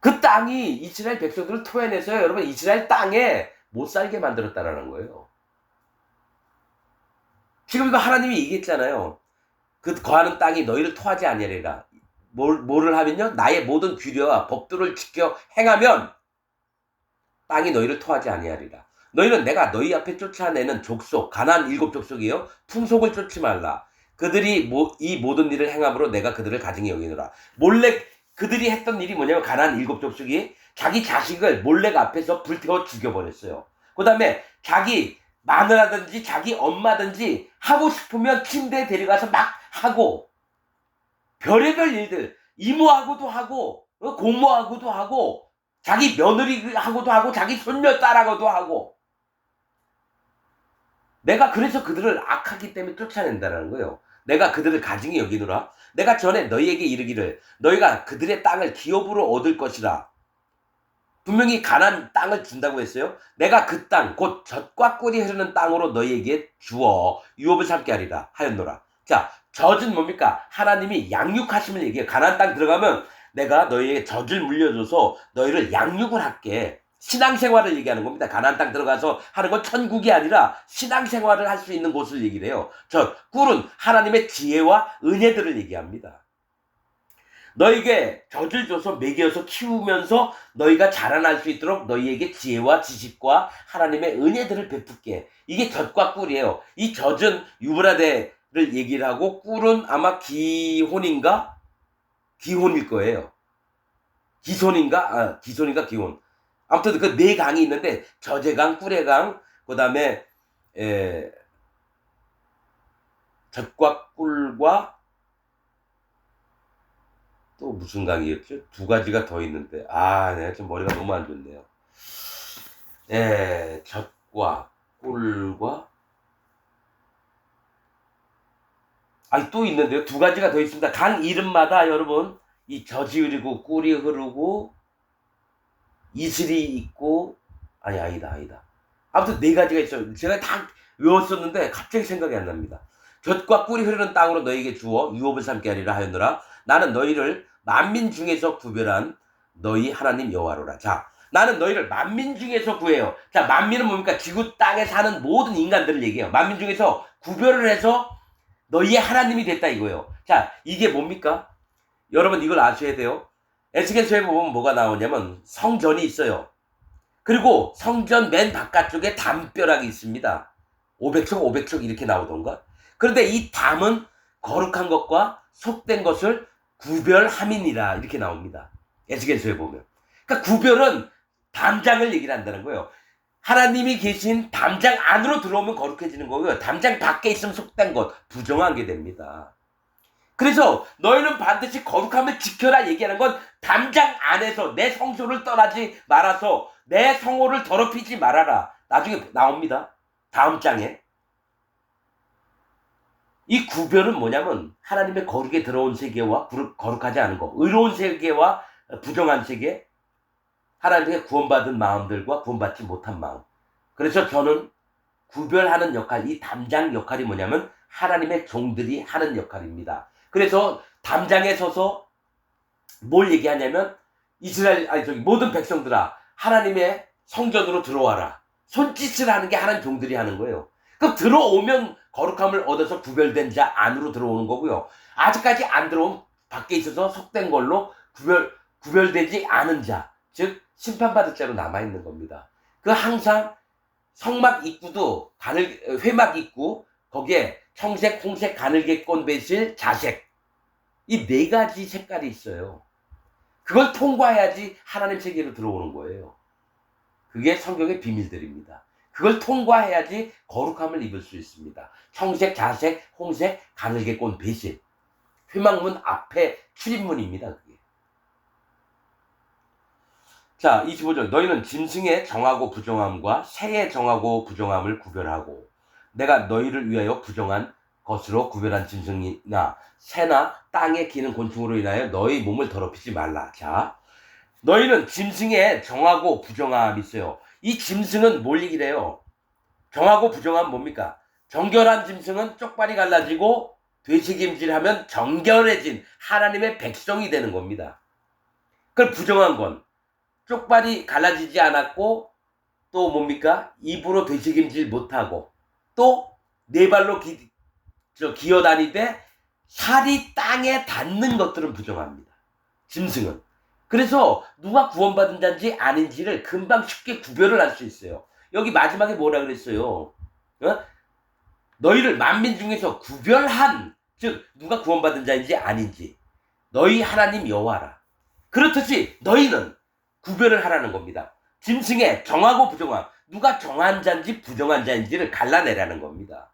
그 땅이 이스라엘 백성들을 토해내서요, 여러분 이스라엘 땅에 못 살게 만들었다라는 거예요. 지금 이거 하나님이 얘기했잖아요. 그 거하는 땅이 너희를 토하지 아니하리라. 뭐를 하면요? 나의 모든 규례와 법도를 지켜 행하면 땅이 너희를 토하지 아니하리라. 너희는 내가 너희 앞에 쫓아내는 족속, 가나안 7 족속이요, 풍속을 쫓지 말라. 그들이 이 모든 일을 행함으로 내가 그들을 가증히 여기노라. 몰래 그들이 했던 일이 뭐냐면 가나안 7 족속이 자기 자식을 몰래 앞에서 불태워 죽여버렸어요. 그 다음에 자기 마누라든지 자기 엄마든지 하고 싶으면 침대에 데려가서 막 하고, 별의별 일들, 이모하고도 하고 고모하고도 하고 자기 며느리하고도 하고 자기 손녀딸하고도 하고. 내가 그래서 그들을 악하기 때문에 쫓아낸다는 거예요. 내가 그들을 가증히 여기노라. 내가 전에 너희에게 이르기를 너희가 그들의 땅을 기업으로 얻을 것이라. 분명히 가나안 땅을 준다고 했어요. 내가 그 땅 곧 젖과 꿀이 흐르는 땅으로 너희에게 주어 유업을 삼게 하리라 하였노라. 자, 젖은 뭡니까? 하나님이 양육하심을 얘기해요. 가나안 땅 들어가면 내가 너희에게 젖을 물려줘서 너희를 양육을 할게. 신앙생활을 얘기하는 겁니다. 가나안 땅 들어가서 하는 건 천국이 아니라 신앙생활을 할 수 있는 곳을 얘기를 해요. 꿀은 하나님의 지혜와 은혜들을 얘기합니다. 너에게 젖을 줘서 먹여서 키우면서 너희가 자라날 수 있도록 너희에게 지혜와 지식과 하나님의 은혜들을 베풀게. 이게 젖과 꿀이에요. 이 젖은 유브라데를 얘기를 하고 꿀은 아마 기혼인가? 기혼일 거예요. 기손인가? 기혼. 아무튼 그 네 강이 있는데 젖의 강, 꿀의 강, 그 다음에 젖과 꿀과 또 무슨 강이었죠? 두 가지가 더 있는데 내가 좀 머리가 너무 안 좋네요. 젖과 꿀과 또 있는데요. 두 가지가 더 있습니다. 강 이름마다 여러분 이 젖이 흐르고 꿀이 흐르고 이슬이 있고 아니다. 아무튼 네 가지가 있어요. 제가 다 외웠었는데 갑자기 생각이 안 납니다. 젖과 꿀이 흐르는 땅으로 너에게 주어 유업을 삼게 하리라 하였노라. 나는 너희를 만민 중에서 구별한 너희 하나님 여호와로라. 자, 나는 너희를 만민 중에서 구해요. 자, 만민은 뭡니까? 지구 땅에 사는 모든 인간들을 얘기해요. 만민 중에서 구별을 해서 너희의 하나님이 됐다 이거예요. 자, 이게 뭡니까? 여러분 이걸 아셔야 돼요. 에스겔서에 보면 뭐가 나오냐면 성전이 있어요. 그리고 성전 맨 바깥쪽에 담벼락이 있습니다. 500척 이렇게 나오던가. 그런데 이 담은 거룩한 것과 속된 것을 구별함이니라 이렇게 나옵니다. 에스겔서에 보면. 그러니까 구별은 담장을 얘기를 한다는 거예요. 하나님이 계신 담장 안으로 들어오면 거룩해지는 거고요. 담장 밖에 있으면 속된 것, 부정한 게 됩니다. 그래서 너희는 반드시 거룩함을 지켜라 얘기하는 건 담장 안에서 내 성소를 떠나지 말아서 내 성호를 더럽히지 말아라. 나중에 나옵니다. 다음 장에. 이 구별은 뭐냐면 하나님의 거룩에 들어온 세계와 거룩하지 않은 거, 의로운 세계와 부정한 세계, 하나님의 구원받은 마음들과 구원받지 못한 마음. 그래서 저는 구별하는 역할, 이 담장 역할이 뭐냐면 하나님의 종들이 하는 역할입니다. 그래서 담장에 서서 뭘 얘기하냐면 모든 백성들아 하나님의 성전으로 들어와라. 손짓을 하는 게 하나님 종들이 하는 거예요. 그럼 들어오면 거룩함을 얻어서 구별된 자 안으로 들어오는 거고요. 아직까지 안 들어오면 밖에 있어서 속된 걸로 구별되지 않은 자, 즉 심판받을 자로 남아있는 겁니다. 그 항상 성막 입구도 회막 입구, 거기에 청색, 홍색, 가늘게 꼰 배실, 자색, 이 4가지 색깔이 있어요. 그걸 통과해야지 하나님 세계로 들어오는 거예요. 그게 성경의 비밀들입니다. 그걸 통과해야지 거룩함을 입을 수 있습니다. 청색, 자색, 홍색, 가늘게 꼰 배실, 회막문 앞에 출입문입니다. 그게. 자, 25절. 너희는 짐승의 정하고 부정함과 새의 정하고 부정함을 구별하고 내가 너희를 위하여 부정한 것으로 구별한 짐승이나 새나 땅에 기는 곤충으로 인하여 너희 몸을 더럽히지 말라. 자, 너희는 짐승의 정하고 부정함이 있어요. 이 짐승은 뭘 얘기를 해요? 정하고 부정함은 뭡니까? 정결한 짐승은 쪽발이 갈라지고 되새김질하면 정결해진 하나님의 백성이 되는 겁니다. 그걸 부정한 건 쪽발이 갈라지지 않았고 또 뭡니까? 입으로 되새김질 못하고 또 네 발로 기어다니되 살이 땅에 닿는 것들은 부정합니다. 짐승은. 그래서 누가 구원받은 자인지 아닌지를 금방 쉽게 구별을 할 수 있어요. 여기 마지막에 뭐라 그랬어요? 너희를 만민 중에서 구별한, 즉 누가 구원받은 자인지 아닌지 너희 하나님 여호와라. 그렇듯이 너희는 구별을 하라는 겁니다. 짐승의 정하고 부정함, 누가 정한 자인지 부정한 자인지를 갈라내라는 겁니다.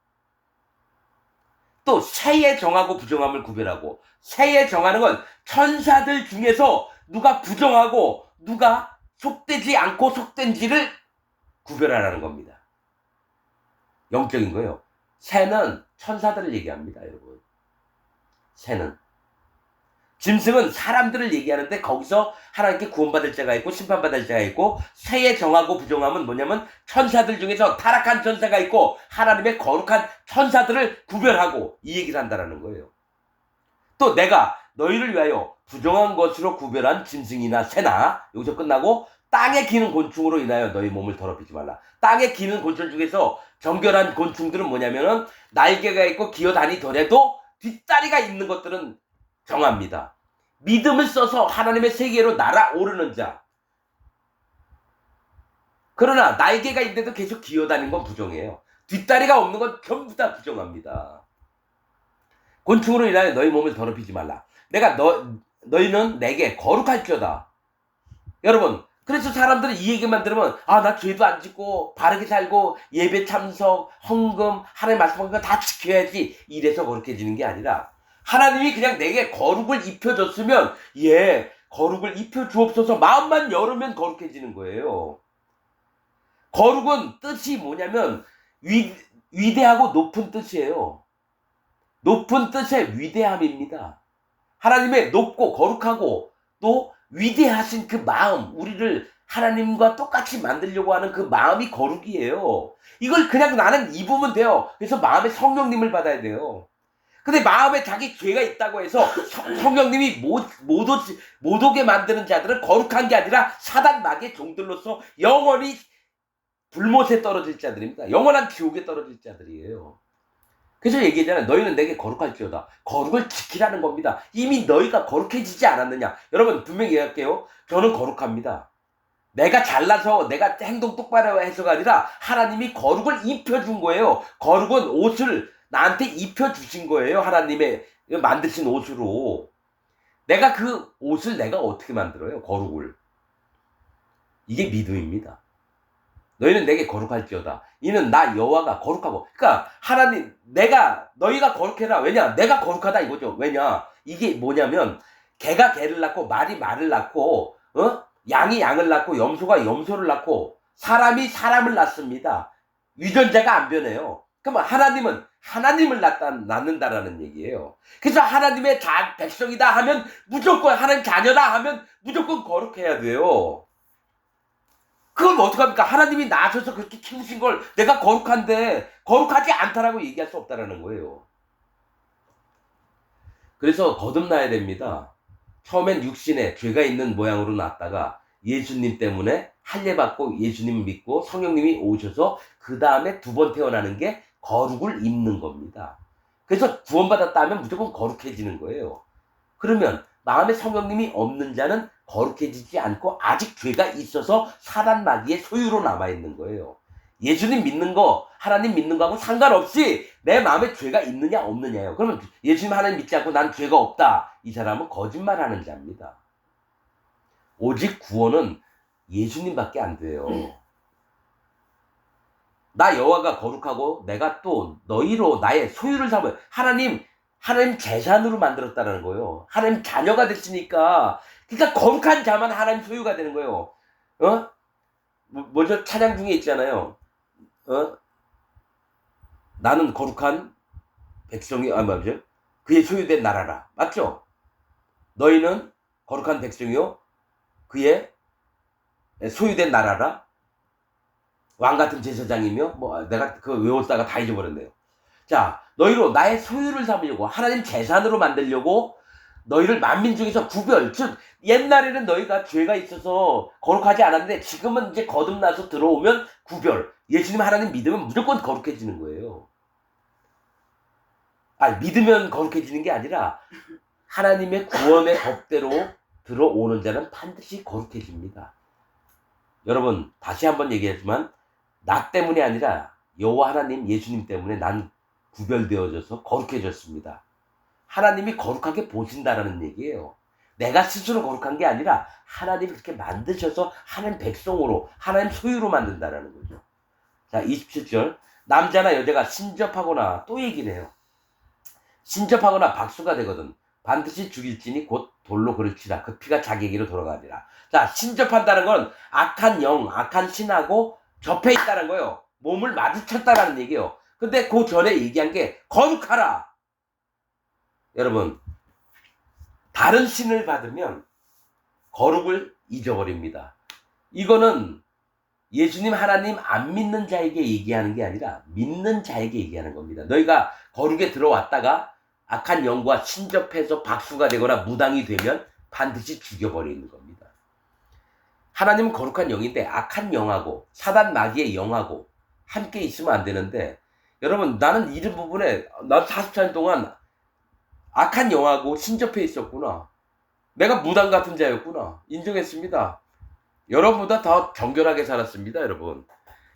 또 새의 정하고 부정함을 구별하고, 새의 정하는 건 천사들 중에서 누가 부정하고 누가 속되지 않고 속된지를 구별하라는 겁니다. 영적인 거예요. 새는 천사들을 얘기합니다, 여러분. 새는. 짐승은 사람들을 얘기하는데 거기서 하나님께 구원받을 자가 있고 심판받을 자가 있고, 새의 정하고 부정함은 뭐냐면 천사들 중에서 타락한 천사가 있고 하나님의 거룩한 천사들을 구별하고, 이 얘기를 한다는 거예요. 또 내가 너희를 위하여 부정한 것으로 구별한 짐승이나 새나, 여기서 끝나고 땅에 기는 곤충으로 인하여 너희 몸을 더럽히지 말라. 땅에 기는 곤충 중에서 정결한 곤충들은 뭐냐면은 날개가 있고 기어다니더라도 뒷다리가 있는 것들은 정합니다. 믿음을 써서 하나님의 세계로 날아오르는 자. 그러나 날개가 있는데도 계속 기어다니는 건 부정해요. 뒷다리가 없는 건 전부 다 부정합니다. 곤충으로 인하여 너희 몸을 더럽히지 말라. 내가 너희는 내게 거룩할지어다. 여러분, 그래서 사람들은 이 얘기만 들으면 나 죄도 안 짓고 바르게 살고 예배 참석, 헌금, 하나님 말씀한 거 다 지켜야지, 이래서 거룩해지는 게 아니라 하나님이 그냥 내게 거룩을 입혀줬으면 거룩을 입혀주옵소서 마음만 열으면 거룩해지는 거예요. 거룩은 뜻이 뭐냐면 위대하고 높은 뜻이에요. 높은 뜻의 위대함입니다. 하나님의 높고 거룩하고 또 위대하신 그 마음, 우리를 하나님과 똑같이 만들려고 하는 그 마음이 거룩이에요. 이걸 그냥 나는 입으면 돼요. 그래서 마음에 성령님을 받아야 돼요. 근데 마음에 자기 죄가 있다고 해서 성령님이 못 오게 만드는 자들은 거룩한 게 아니라 사단 마귀의 종들로서 영원히 불못에 떨어질 자들입니다. 영원한 지옥에 떨어질 자들이에요. 그래서 얘기하잖아요. 너희는 내게 거룩할지어다. 거룩을 지키라는 겁니다. 이미 너희가 거룩해지지 않았느냐. 여러분 분명히 얘기할게요. 저는 거룩합니다. 내가 잘나서 내가 행동 똑바로 해서가 아니라 하나님이 거룩을 입혀준 거예요. 거룩은 옷을 나한테 입혀주신 거예요. 하나님의 만드신 옷으로. 내가 그 옷을 내가 어떻게 만들어요? 거룩을. 이게 믿음입니다. 너희는 내게 거룩할지어다. 이는 나 여호와가 거룩하고. 그러니까 하나님, 너희가 거룩해라. 왜냐? 내가 거룩하다 이거죠. 왜냐? 이게 뭐냐면 개가 개를 낳고 말이 말을 낳고 양이 양을 낳고 염소가 염소를 낳고 사람이 사람을 낳습니다. 유전자가 안 변해요. 그러면 하나님은 하나님을 낳는다라는 얘기예요. 그래서 하나님의 백성이다 하면 무조건 하나님 자녀다 하면 무조건 거룩해야 돼요. 그건 어떡합니까? 하나님이 나셔서 그렇게 키우신 걸 내가 거룩한데 거룩하지 않다라고 얘기할 수 없다라는 거예요. 그래서 거듭나야 됩니다. 처음엔 육신에 죄가 있는 모양으로 났다가 예수님 때문에 할례받고 예수님 믿고 성령님이 오셔서 그 다음에 두 번 태어나는 게 거룩을 입는 겁니다. 그래서 구원받았다 하면 무조건 거룩해지는 거예요. 그러면 마음에 성령님이 없는 자는 거룩해지지 않고 아직 죄가 있어서 사단 마귀의 소유로 남아있는 거예요. 예수님 믿는 거, 하나님 믿는 거하고 상관없이 내 마음에 죄가 있느냐 없느냐예요. 그러면 예수님 하나님 믿지 않고 난 죄가 없다. 이 사람은 거짓말하는 자입니다. 오직 구원은 예수님밖에 안 돼요. 나 여호와가 거룩하고 내가 또 너희로 나의 소유를 삼아요. 하나님 재산으로 만들었다는 거예요. 하나님 자녀가 됐으니까. 그러니까 거룩한 자만 하나님 소유가 되는 거예요. 뭐죠? 찬양 중에 있잖아요. 나는 거룩한 백성이, 뭐죠? 그의 소유된 나라라. 맞죠? 너희는 거룩한 백성이요. 그의 소유된 나라라. 왕같은 제사장이며, 내가 그 외웠다가 다 잊어버렸네요. 자, 너희로 나의 소유를 삼으려고, 하나님 재산으로 만들려고 너희를 만민 중에서 구별, 즉 옛날에는 너희가 죄가 있어서 거룩하지 않았는데 지금은 이제 거듭나서 들어오면 구별, 예수님 하나님 믿으면 무조건 거룩해지는 거예요. 믿으면 거룩해지는 게 아니라 하나님의 구원의 법대로 들어오는 자는 반드시 거룩해집니다. 여러분, 다시 한번 얘기하지만 나 때문이 아니라 여호와 하나님 예수님 때문에 난 구별되어져서 거룩해졌습니다. 하나님이 거룩하게 보신다라는 얘기예요. 내가 스스로 거룩한 게 아니라 하나님이 그렇게 만드셔서 하나님 백성으로, 하나님 소유로 만든다라는 거죠. 자, 27절. 남자나 여자가 신접하거나, 또 얘기를 해요. 신접하거나 박수가 되거든 반드시 죽일지니 곧 돌로 그를 치라. 그 피가 자기에게로 돌아가리라. 자, 신접한다는 건 악한 영, 악한 신하고 접해 있다는 거예요. 몸을 마주쳤다라는 얘기예요. 근데 그 전에 얘기한 게 거룩하라. 여러분, 다른 신을 받으면 거룩을 잊어버립니다. 이거는 예수님 하나님 안 믿는 자에게 얘기하는 게 아니라 믿는 자에게 얘기하는 겁니다. 너희가 거룩에 들어왔다가 악한 영과 신접해서 박수가 되거나 무당이 되면 반드시 죽여버리는 겁니다. 하나님은 거룩한 영인데 악한 영하고 사단 마귀의 영하고 함께 있으면 안 되는데, 여러분, 나는 이런 부분에 난 44년 동안 악한 영하고 신접해 있었구나. 내가 무당 같은 자였구나. 인정했습니다. 여러분보다 더 정결하게 살았습니다, 여러분.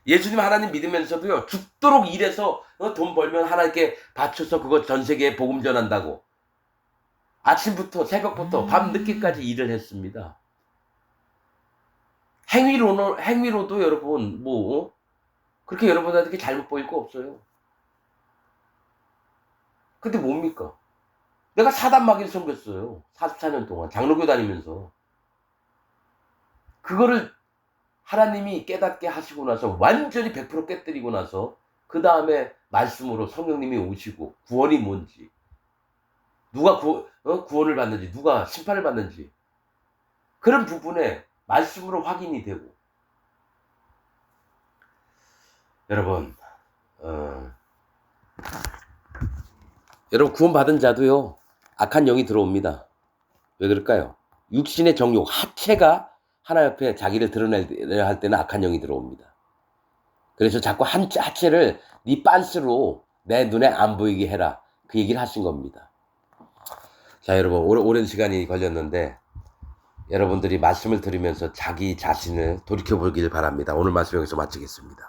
예수님 하나님 믿으면서도요, 죽도록 일해서 돈 벌면 하나님께 바쳐서 그거 전 세계에 복음 전한다고. 아침부터 새벽부터 밤 늦게까지 일을 했습니다. 행위로도 여러분, 그렇게 여러분한테 잘못 보일 거 없어요. 근데 뭡니까? 내가 사단 마귀를 섬겼어요. 44년 동안 장로교 다니면서. 그거를 하나님이 깨닫게 하시고 나서 완전히 100% 깨뜨리고 나서 그 다음에 말씀으로 성령님이 오시고 구원이 뭔지, 누가 구원을 받는지, 누가 심판을 받는지, 그런 부분에 말씀으로 확인이 되고. 여러분, 여러분, 구원받은 자도요, 악한 영이 들어옵니다. 왜 그럴까요? 육신의 정욕, 하체가 하나 옆에 자기를 드러내려 할 때는 악한 영이 들어옵니다. 그래서 자꾸 하체를 네 빤스로 내 눈에 안 보이게 해라. 그 얘기를 하신 겁니다. 자, 여러분, 오랜 시간이 걸렸는데 여러분들이 말씀을 들으면서 자기 자신을 돌이켜보길 바랍니다. 오늘 말씀 여기서 마치겠습니다.